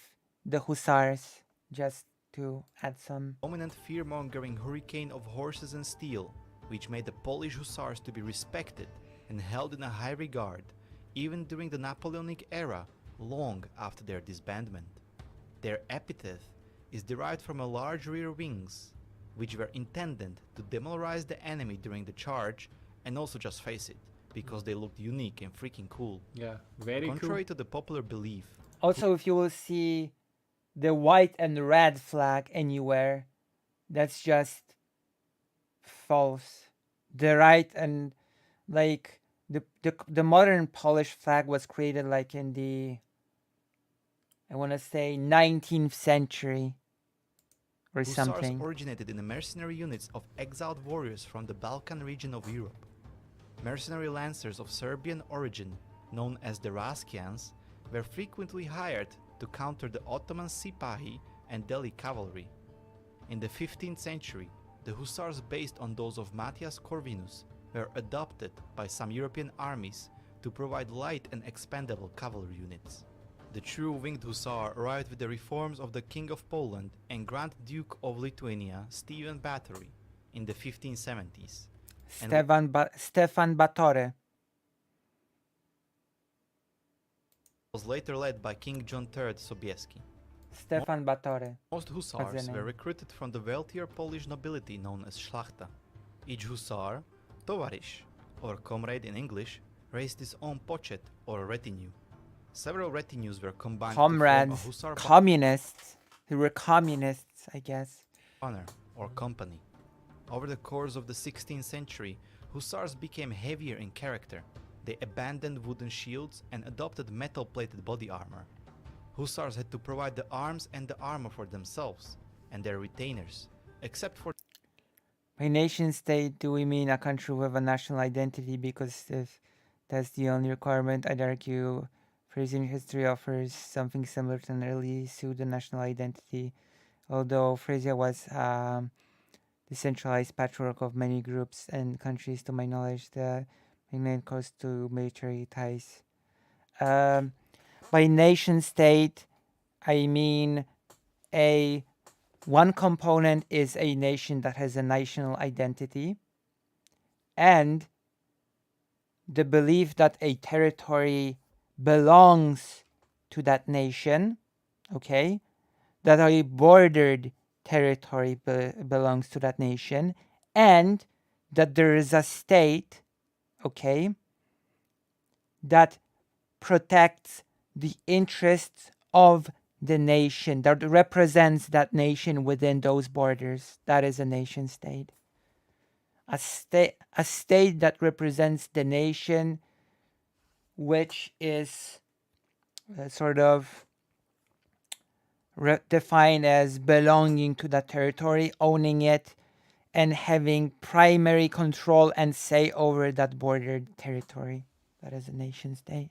A: the Hussars, just to add some.
F: dominant fear-mongering hurricane of horses and steel, which made the Polish Hussars to be respected and held in a high regard, even during the Napoleonic era, long after their disbandment. Their epithet is derived from a large rear wings, which were intended to demoralize the enemy during the charge and also just face it, because they looked unique and freaking cool.
B: Yeah, very
F: Contrary
B: cool.
F: to the popular belief,
A: Also, if you will see the white and red flag anywhere, that's just false. The right and like the modern Polish flag was created like in the, I want to say, 19th century or
F: Hussars
A: something.
F: originated in the mercenary units of exiled warriors from the Balkan region of Europe. Mercenary lancers of Serbian origin, known as the Raskians, were frequently hired to counter the Ottoman Sipahi and Delhi cavalry. In the 15th century, the hussars based on those of Matthias Corvinus were adopted by some European armies to provide light and expendable cavalry units. The true winged hussar arrived with the reforms of the King of Poland and Grand Duke of Lithuania, Stephen Batory, in the 1570s.
A: Stefan Batory.
F: Was later led by King John III Sobieski.
A: Stefan Batory.
F: Most hussars
A: name?
F: were recruited from the wealthier Polish nobility known as Szlachta. Each hussar, tovarищ, or comrade in English, raised his own pochet or retinue. Several retinues were combined to form a
A: Comrades.
F: hussar
A: Communists. Who were communists, I guess.
F: honor or company. Over the course of the 16th century, hussars became heavier in character, they abandoned wooden shields and adopted metal-plated body armor. Hussars had to provide the arms and the armor for themselves and their retainers, except for
A: By nation state, do we mean a country with a national identity? Because if that's the only requirement, I'd argue Frisian history offers something similar to an early pseudo-national identity, although Frisia was decentralized patchwork of many groups and countries. To my knowledge, the mainland coast to military ties. By nation state, I mean one component is a nation that has a national identity, and the belief that a territory belongs to that nation, okay, that a bordered territory belongs to that nation, and that there is a state, okay, that protects the interests of the nation, that represents that nation within those borders. That is a nation state. A state that represents the nation, which is sort of defined as belonging to that territory, owning it, and having primary control and say over that bordered territory. That is a nation state.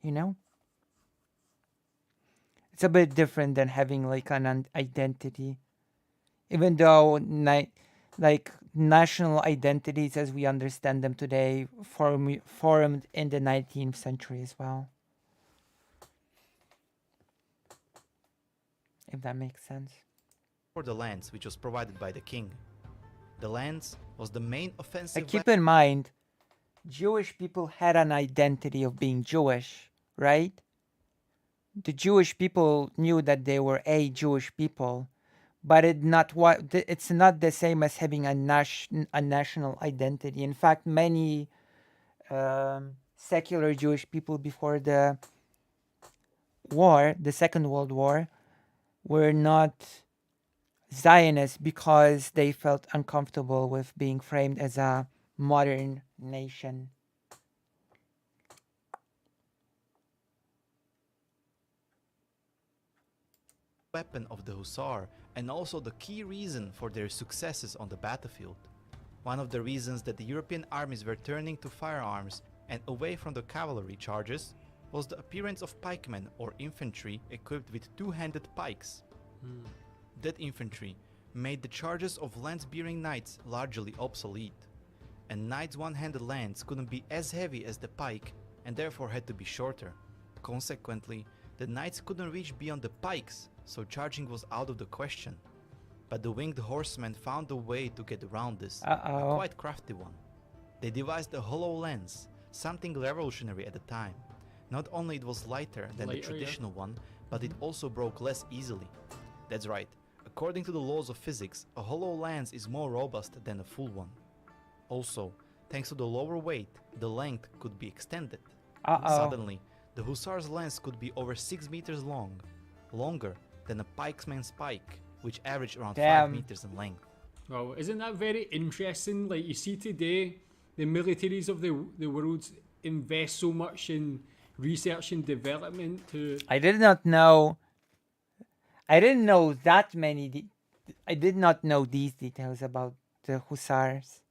A: You know? It's a bit different than having like an identity. Even though like national identities as we understand them today formed in the 19th century as well. If that makes sense.
F: for the lands which was provided by the king. The lands was the main offensive
A: Keep in mind, Jewish people had an identity of being Jewish, right? The Jewish people knew that they were a Jewish people, but it's not the same as having a national identity. In fact, many secular Jewish people before the war, the Second World War, were not Zionists because they felt uncomfortable with being framed as a modern nation.
F: weapon of the Hussar and also the key reason for their successes on the battlefield. One of the reasons that the European armies were turning to firearms and away from the cavalry charges was the appearance of pikemen or infantry equipped with two-handed pikes. That infantry made the charges of lance-bearing knights largely obsolete, and knights' one-handed lance couldn't be as heavy as the pike and therefore had to be shorter. Consequently, the knights couldn't reach beyond the pikes, so charging was out of the question. But the winged horsemen found a way to get around this, a quite crafty one. They devised a hollow lance, something revolutionary at the time. Not only it was lighter than the traditional one, but it also broke less easily. That's right, according to the laws of physics, a hollow lance is more robust than a full one. Also, thanks to the lower weight, the length could be extended. Suddenly, the hussar's lance could be over 6 meters long, longer than a pikeman's pike, which averaged around 5 meters in length.
B: Well, isn't that very interesting? Like, you see today, the militaries of the world invest so much in research and development to...
A: I did not know that many... I did not know these details about the hussars.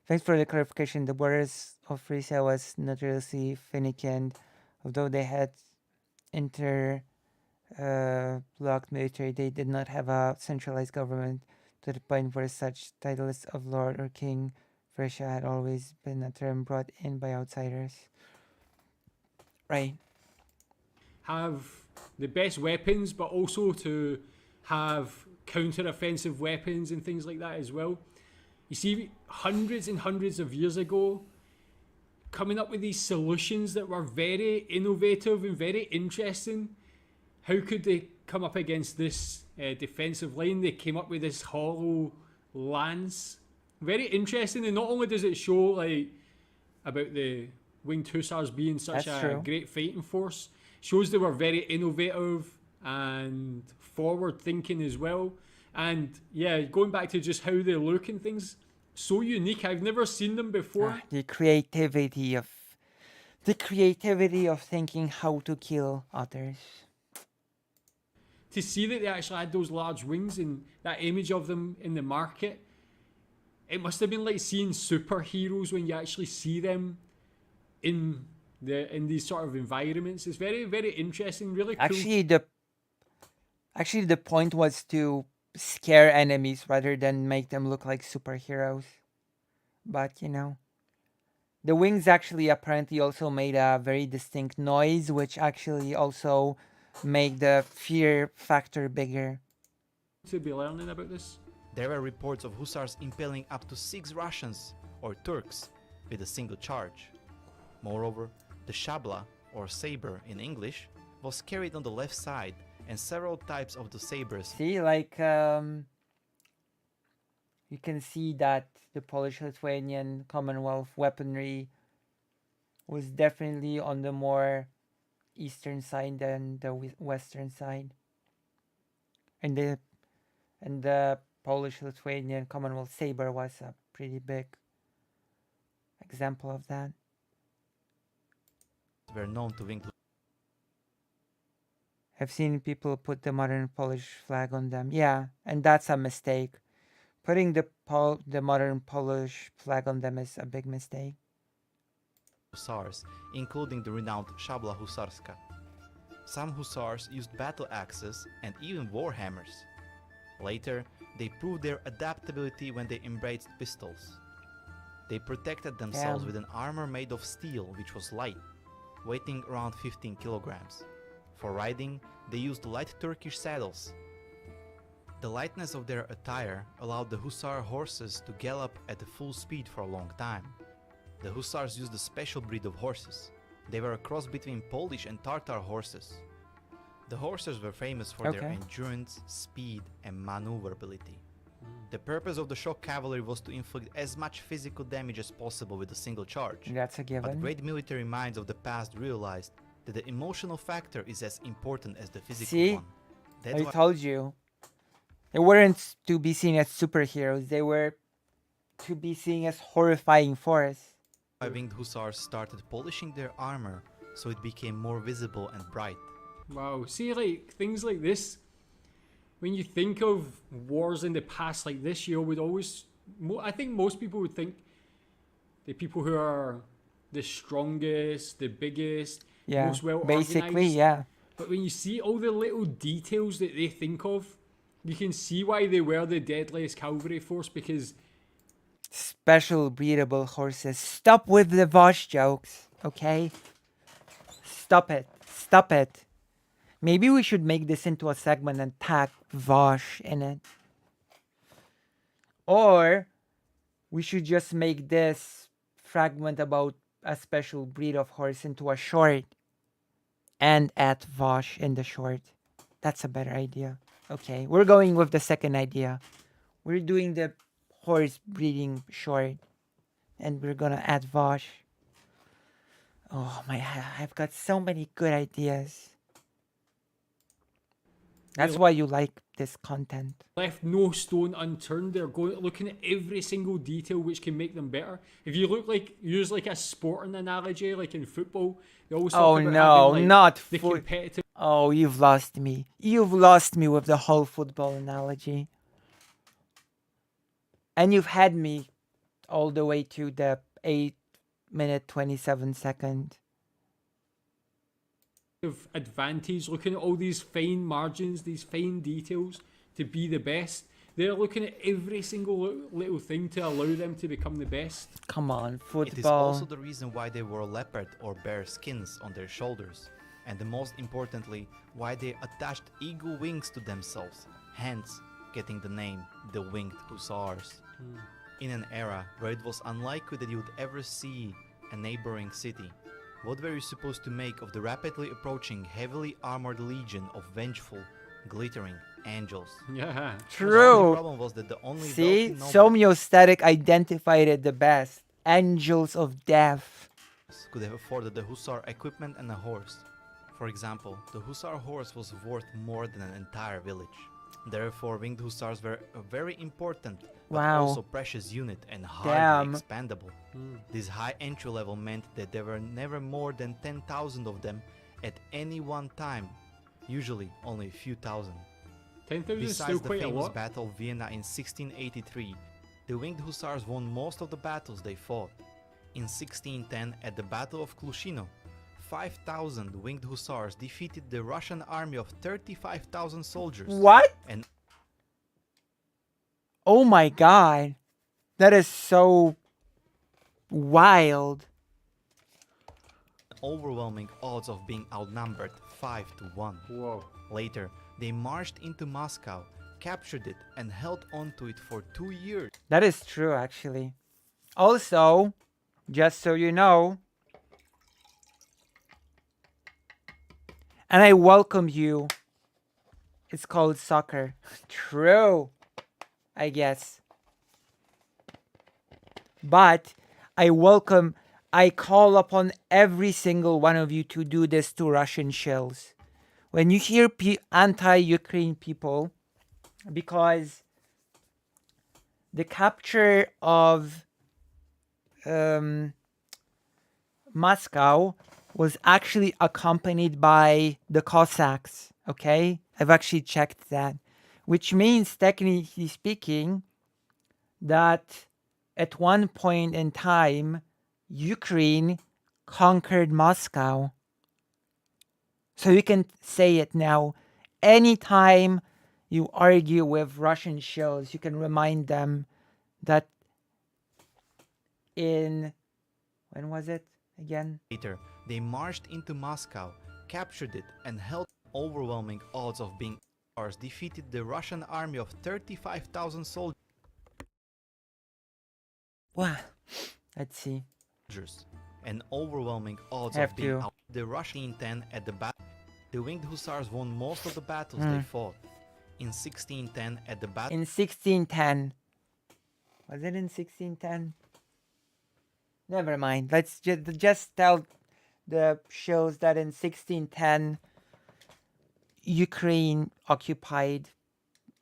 A: Thanks for the clarification. The borders of Frisia was notoriously Finikian, although they had blocked military, they did not have a centralized government to the point where such titles of lord or king. Frisia had always been a term brought in by outsiders. Right.
B: Have the best weapons, but also to have counter-offensive weapons and things like that as well. You see, hundreds and hundreds of years ago, coming up with these solutions that were very innovative and very interesting. How could they come up against this defensive line? They came up with this hollow lance. Very interesting, and not only does it show like about the winged hussars being such a great fighting force, shows they were very innovative and forward thinking as well. And yeah, going back to just how they look and things, so unique. I've never seen them before.
A: The creativity of thinking how to kill others.
B: To see that they actually had those large wings and that image of them in the market, it must have been like seeing superheroes when you actually see them in these sort of environments. It's very, very interesting, really cool.
A: Actually the point was to scare enemies rather than make them look like superheroes. But you know, the wings actually apparently also made a very distinct noise, which actually also make the fear factor bigger.
B: To be learning about this.
F: There were reports of hussars impaling up to 6 Russians or Turks with a single charge. Moreover, the shabla, or saber in English, was carried on the left side, and several types of the sabers.
A: See, like, you can see that the Polish-Lithuanian Commonwealth weaponry was definitely on the more eastern side than the western side. And the Polish-Lithuanian Commonwealth saber was a pretty big example of that.
F: Were known to include.
A: I've seen people put the modern Polish flag on them. Yeah, and that's a mistake. Putting the modern Polish flag on them is a big mistake.
F: Hussars, including the renowned Szabla Husarska. Some hussars used battle axes and even war hammers. Later, they proved their adaptability when they embraced pistols. They protected themselves with an armor made of steel which was light, weighing around 15 kilograms. For riding, they used light Turkish saddles. The lightness of their attire allowed the hussar horses to gallop at full speed for a long time. The hussars used a special breed of horses. They were a cross between Polish and Tartar horses. The horses were famous for their endurance, speed, and maneuverability. The purpose of the shock cavalry was to inflict as much physical damage as possible with a single charge.
A: That's a given.
F: But great military minds of the past realized that the emotional factor is as important as the physical one.
A: I told you. They weren't to be seen as superheroes. They were to be seen as horrifying force.
F: Winged hussars started polishing their armor so it became more visible and bright.
B: Wow, see, like things like this, when you think of wars in the past like this, you would always, I think most people would think the people who are the strongest, the biggest, most well
A: basically,
B: organized. But when you see all the little details that they think of, you can see why they were the deadliest cavalry force, because
A: special breedable horses. Stop with the Vosh jokes, okay? Stop it. Stop it. Maybe we should make this into a segment and tag Vosh in it. Or we should just make this fragment about a special breed of horse into a short and add Vosh in the short. That's a better idea. Okay, we're going with the second idea. We're doing the horse breeding short and we're gonna add Vosh. Oh my, I've got so many good ideas. That's why you like this content.
B: Left no stone unturned. They're looking at every single detail which can make them better. If you use like a sporting analogy, like in football, they always talk about having, like,
A: not
B: the competitive.
A: Oh, you've lost me. You've lost me with the whole football analogy. And you've had me all the way to the 8-minute 27-second.
B: Advantage, looking at all these fine margins, these fine details to be the best. They're looking at every single little thing to allow them to become the best.
A: Come on, football.
F: It is also the reason why they wore leopard or bear skins on their shoulders, and the most importantly, why they attached eagle wings to themselves, hence getting the name the Winged Hussars. In an era where it was unlikely that you would ever see a neighboring city, what were you supposed to make of the rapidly approaching heavily armored legion of vengeful, glittering angels?
B: Yeah.
A: True.
F: The only problem was that the only
A: See,
F: wealthy
A: Somiostatic identified it the best. Angels of death.
F: could have afforded the hussar equipment and a horse. For example, the hussar horse was worth more than an entire village. Therefore, winged hussars were a very important but
A: Wow.
F: also precious unit and hardly
A: Damn.
F: expandable. This high entry level meant that there were never more than 10,000 of them at any one time, usually only a few thousand.
B: 10,000 is still
F: Besides the
B: quite a
F: famous
B: lot.
F: Battle of Vienna in 1683, the winged hussars won most of the battles they fought. In 1610, at the Battle of Klushino, 5,000 winged hussars defeated the Russian army of 35,000 soldiers.
A: What?
F: And
A: Oh my god. That is so wild.
F: overwhelming odds of being outnumbered 5-1.
B: Whoa.
F: Later, they marched into Moscow, captured it, and held on to it for 2 years.
A: That is true, actually. Also, just so you know, and I welcome you. It's called soccer. True, I guess. But I call upon every single one of you to do this to Russian shells. When you hear anti-Ukraine people, because the capture of Moscow was actually accompanied by the Cossacks, okay? I've actually checked that, which means, technically speaking, that at one point in time, Ukraine conquered Moscow. So you can say it now. Anytime you argue with Russian shells, you can remind them that when was it again?
F: Later, they marched into Moscow, captured it, and held overwhelming odds of being defeated the Russian army of 35,000 soldiers.
A: Wow. Let's see.
F: An overwhelming odds
A: Have
F: of being
A: to.
F: out. The Russian 10 at the battle. The winged hussars won most of the battles they fought. In 1610, at the battle.
A: In 1610. Was it in 1610? Never mind. Let's just tell the shows that in 1610, Ukraine occupied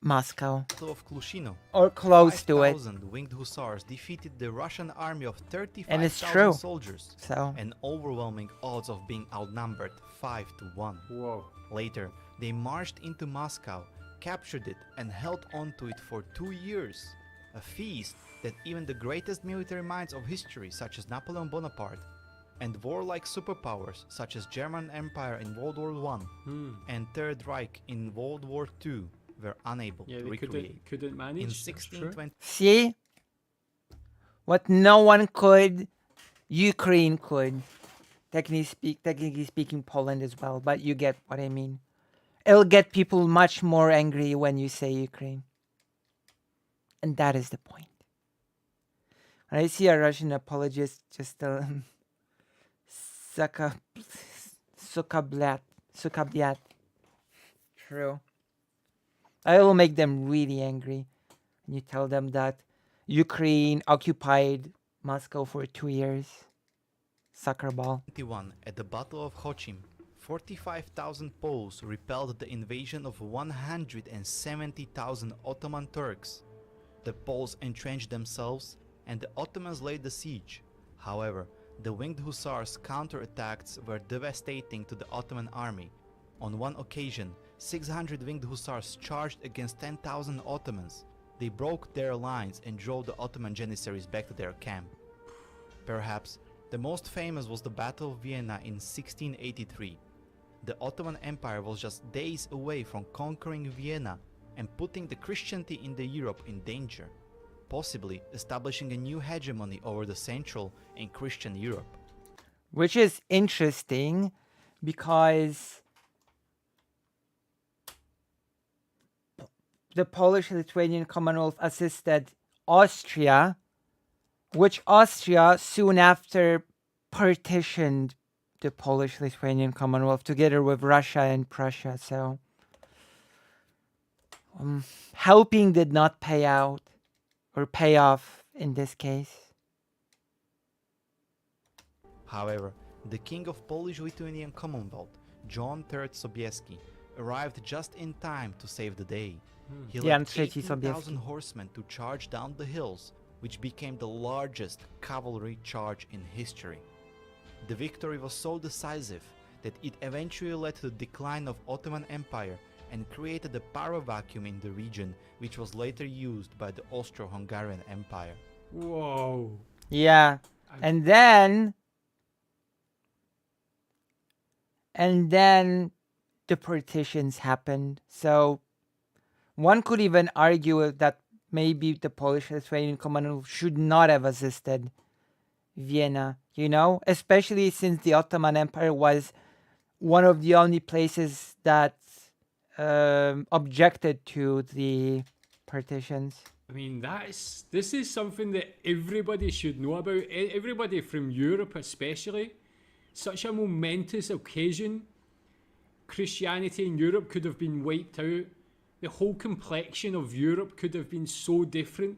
A: Moscow.
F: Battle of Klushino,
A: Or close to it.
F: 5,000 winged hussars defeated the Russian army of
A: And it's
F: 35,000
A: true.
F: soldiers.
A: So,
F: An overwhelming odds of being outnumbered 5-1.
B: Whoa.
F: Later, they marched into Moscow, captured it, and held on to it for 2 years. A feast that even the greatest military minds of history, such as Napoleon Bonaparte, and warlike superpowers such as German Empire in World War I and Third Reich in World War II, were unable
B: Yeah,
F: to
B: they
F: recreate.
B: couldn't manage.
F: In
B: that's true.
F: 1620,
A: see? What no one could, Ukraine could. Technically speaking, Poland as well, but you get what I mean. It'll get people much more angry when you say Ukraine. And that is the point. When I see a Russian apologist just sukabliat. True. I will make them really angry. And you tell them that Ukraine occupied Moscow for 2 years. Soccer ball.
F: at the Battle of Chochim, 45,000 Poles repelled the invasion of 170,000 Ottoman Turks. The Poles entrenched themselves and the Ottomans laid the siege. However, the winged hussars' counterattacks were devastating to the Ottoman army. On one occasion, 600 winged hussars charged against 10,000 Ottomans. They broke their lines and drove the Ottoman janissaries back to their camp. Perhaps the most famous was the Battle of Vienna in 1683. The Ottoman Empire was just days away from conquering Vienna and putting the Christianity in the Europe in danger, possibly establishing a new hegemony over the Central and Christian Europe.
A: Which is interesting because the Polish-Lithuanian Commonwealth assisted Austria, which Austria soon after partitioned the Polish-Lithuanian Commonwealth together with Russia and Prussia. So helping did not pay out or pay off in this case.
F: However, the king of Polish-Lithuanian Commonwealth, John III Sobieski, arrived just in time to save the day. He
A: Yeah,
F: led
A: and Trzeci
F: 18,000
A: Sobieski.
F: horsemen to charge down the hills, which became the largest cavalry charge in history. The victory was so decisive that it eventually led to the decline of Ottoman Empire and created a power vacuum in the region, which was later used by the Austro-Hungarian Empire.
B: Whoa.
A: Yeah. And then the partitions happened. So one could even argue that maybe the Polish-Lithuanian Commonwealth should not have assisted Vienna, you know, especially since the Ottoman Empire was one of the only places that objected to the partitions.
B: I mean, this is something that everybody should know about. Everybody from Europe, especially. Such a momentous occasion. Christianity in Europe could have been wiped out. The whole complexion of Europe could have been so different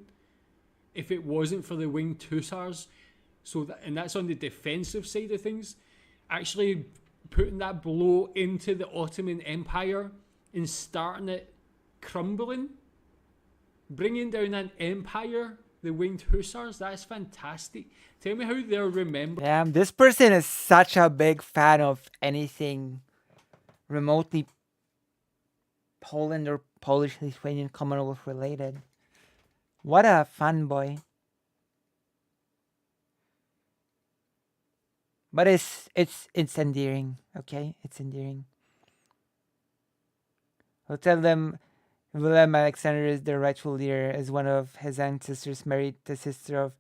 B: if it wasn't for the Winged Hussars. And that's on the defensive side of things. Actually putting that blow into the Ottoman Empire and starting it crumbling. Bringing down an empire, the Winged Hussars, that's fantastic. Tell me how they're remembered.
A: Damn, this person is such a big fan of anything remotely Poland or Polish-Lithuanian Commonwealth related. What a fanboy. But it's endearing, okay? It's endearing. I'll tell them Wilhelm Alexander is the rightful leader, as one of his ancestors married the sister of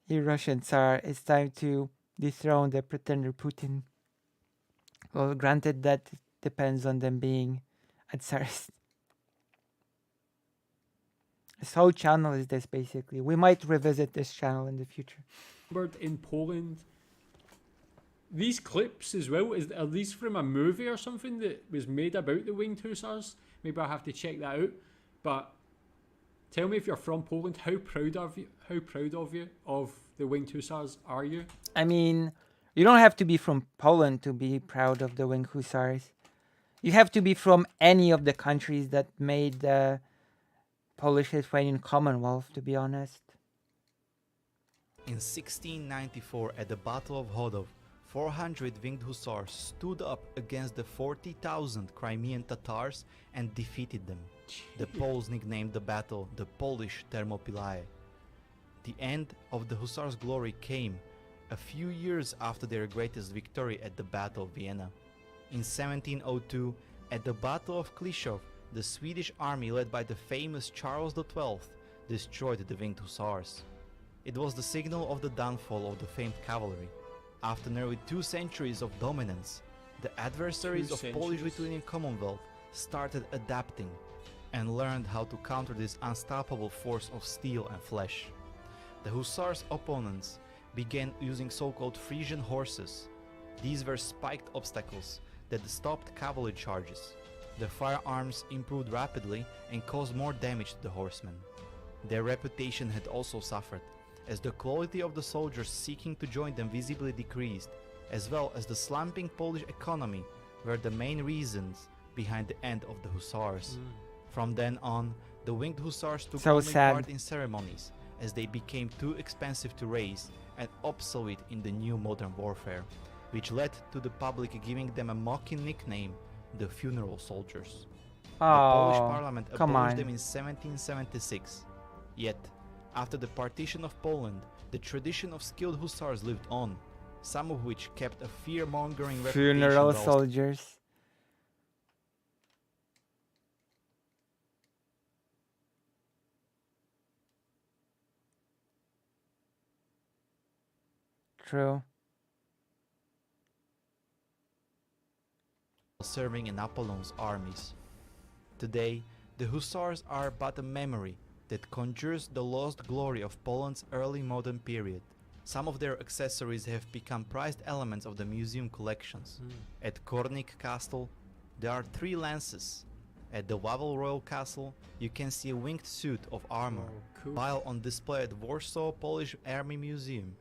A: a Russian Tsar. It's time to dethrone the pretender Putin. Well, granted, that depends on them being a Tsarist. This whole channel is this, basically. We might revisit this channel in the future.
B: In Poland. These clips as well, are these from a movie or something that was made about the Winged Hussars? Maybe I'll have to check that out. But tell me, if you're from Poland, how proud of you of the Winged Hussars are you?
A: I mean, you don't have to be from Poland to be proud of the Winged Hussars. You have to be from any of the countries that made the Polish-Lithuanian Commonwealth, to be honest.
F: In 1694, at the Battle of Hodov, 400 Winged Hussars stood up against the 40,000 Crimean Tatars and defeated them. The Poles nicknamed the battle the Polish Thermopylae. The end of the Hussars' glory came a few years after their greatest victory at the Battle of Vienna. In 1702, at the Battle of Klishov, the Swedish army led by the famous Charles XII destroyed the Winged Hussars. It was the signal of the downfall of the famed cavalry. After nearly 2 centuries of dominance, the adversaries of Polish-Lithuanian Commonwealth started adapting and learned how to counter this unstoppable force of steel and flesh. The Hussars' opponents began using so-called Frisian horses. These were spiked obstacles that stopped cavalry charges. The firearms improved rapidly and caused more damage to the horsemen. Their reputation had also suffered, as the quality of the soldiers seeking to join them visibly decreased, as well as the slumping Polish economy were the main reasons behind the end of the Hussars. From then on, the Winged Hussars took only part in ceremonies, as they became too expensive to raise and obsolete in the new modern warfare, which led to the public giving them a mocking nickname, the Funeral Soldiers. The Polish parliament abolished them in 1776. Yet, after the partition of Poland, the tradition of skilled hussars lived on, some of which kept a fear-mongering reputation.
A: Funeral soldiers. True.
F: Serving in Napoleon's armies. Today, the hussars are but a memory that conjures the lost glory of Poland's early modern period. Some of their accessories have become prized elements of the museum collections. At Kornik Castle, there are 3 lances. At the Wawel Royal Castle, you can see a winged suit of armor.
B: Cool.
F: While on display at Warsaw Polish Army Museum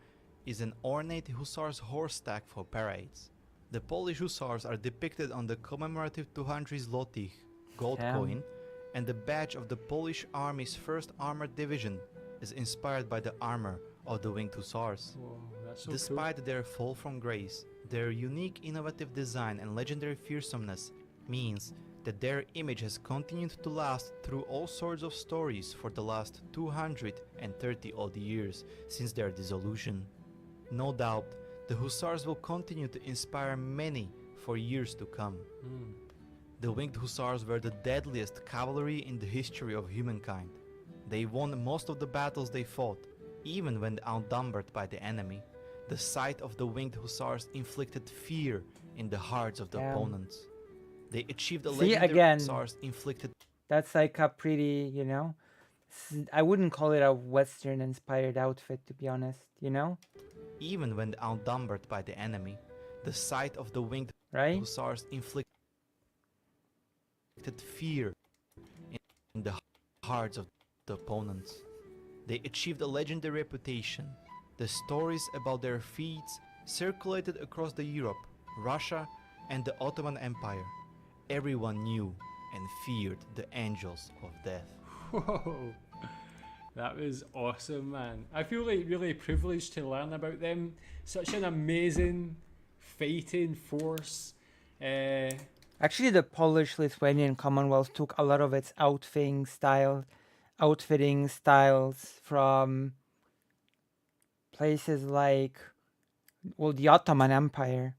F: is an ornate hussars horse stack for parades. The Polish hussars are depicted on the commemorative 200 zlotych gold coin and the badge of the Polish Army's 1st Armored Division is inspired by the armor of the Winged Hussars.
B: Whoa, that's so
F: Despite their fall from grace, their unique innovative design and legendary fearsomeness means that their image has continued to last through all sorts of stories for the last 230 odd years since their dissolution. No doubt, the Hussars will continue to inspire many for years to come. The Winged Hussars were the deadliest cavalry in the history of humankind. They won most of the battles they fought, even when outnumbered by the enemy. The sight of the Winged Hussars inflicted fear in the hearts of the opponents. They achieved a
A: See,
F: legendary
A: again,
F: Hussars inflicted.
A: That's like a pretty, you know, I wouldn't call it a Western inspired outfit, to be honest, you know?
F: Even when outnumbered by the enemy, the sight of the Winged
A: Right?
F: Hussars inflicted fear in the hearts of the opponents. They achieved a legendary reputation. The stories about their feats circulated across the Europe, Russia, and the Ottoman Empire. Everyone knew and feared the angels of death.
B: Whoa, that was awesome, man. I feel like really privileged to learn about them. Such an amazing fighting force.
A: Actually, the Polish-Lithuanian Commonwealth took a lot of its outfitting styles from places like, well, the Ottoman Empire.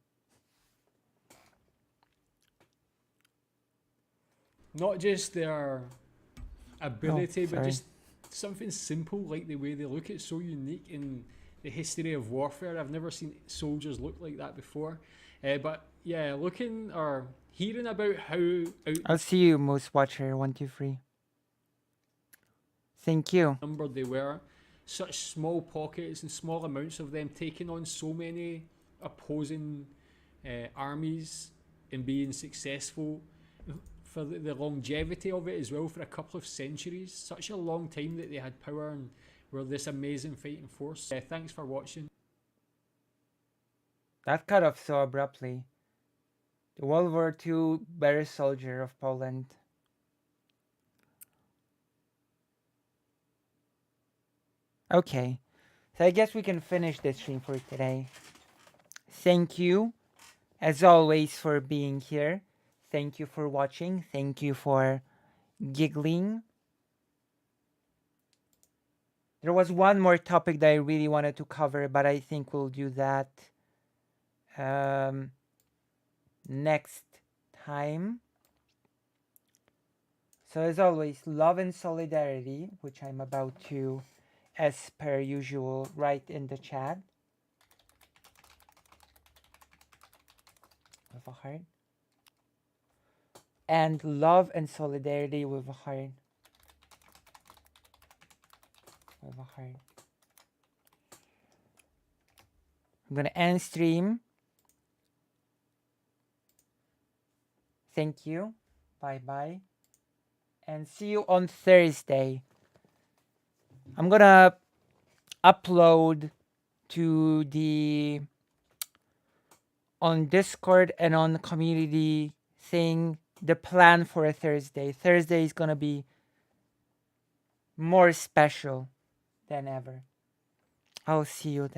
B: Not just their ability, but
A: sorry.
B: just something simple like the way they look. It's so unique in the history of warfare. I've never seen soldiers look like that before. But yeah, looking or hearing about how
A: I'll see you, Moose Watcher 123. Thank you.
B: outnumbered they were, such small pockets and small amounts of them taking on so many opposing armies and being successful, for the longevity of it as well, for a couple of centuries, such a long time that they had power and were this amazing fighting force. Thanks for watching.
A: That cut off so abruptly. The World War II better soldier of Poland. Okay, so I guess we can finish this stream for today. Thank you, as always, for being here. Thank you for watching. Thank you for giggling. There was one more topic that I really wanted to cover, but I think we'll do that next time. So as always, love and solidarity, which I'm about to, as per usual, write in the chat. With a heart. And love and solidarity with a heart. With a heart. I'm gonna end stream. Thank you. Bye bye. And see you on Thursday. I'm gonna upload to the on Discord and on the community thing the plan for a Thursday. Thursday is gonna be more special than ever. I'll see you then.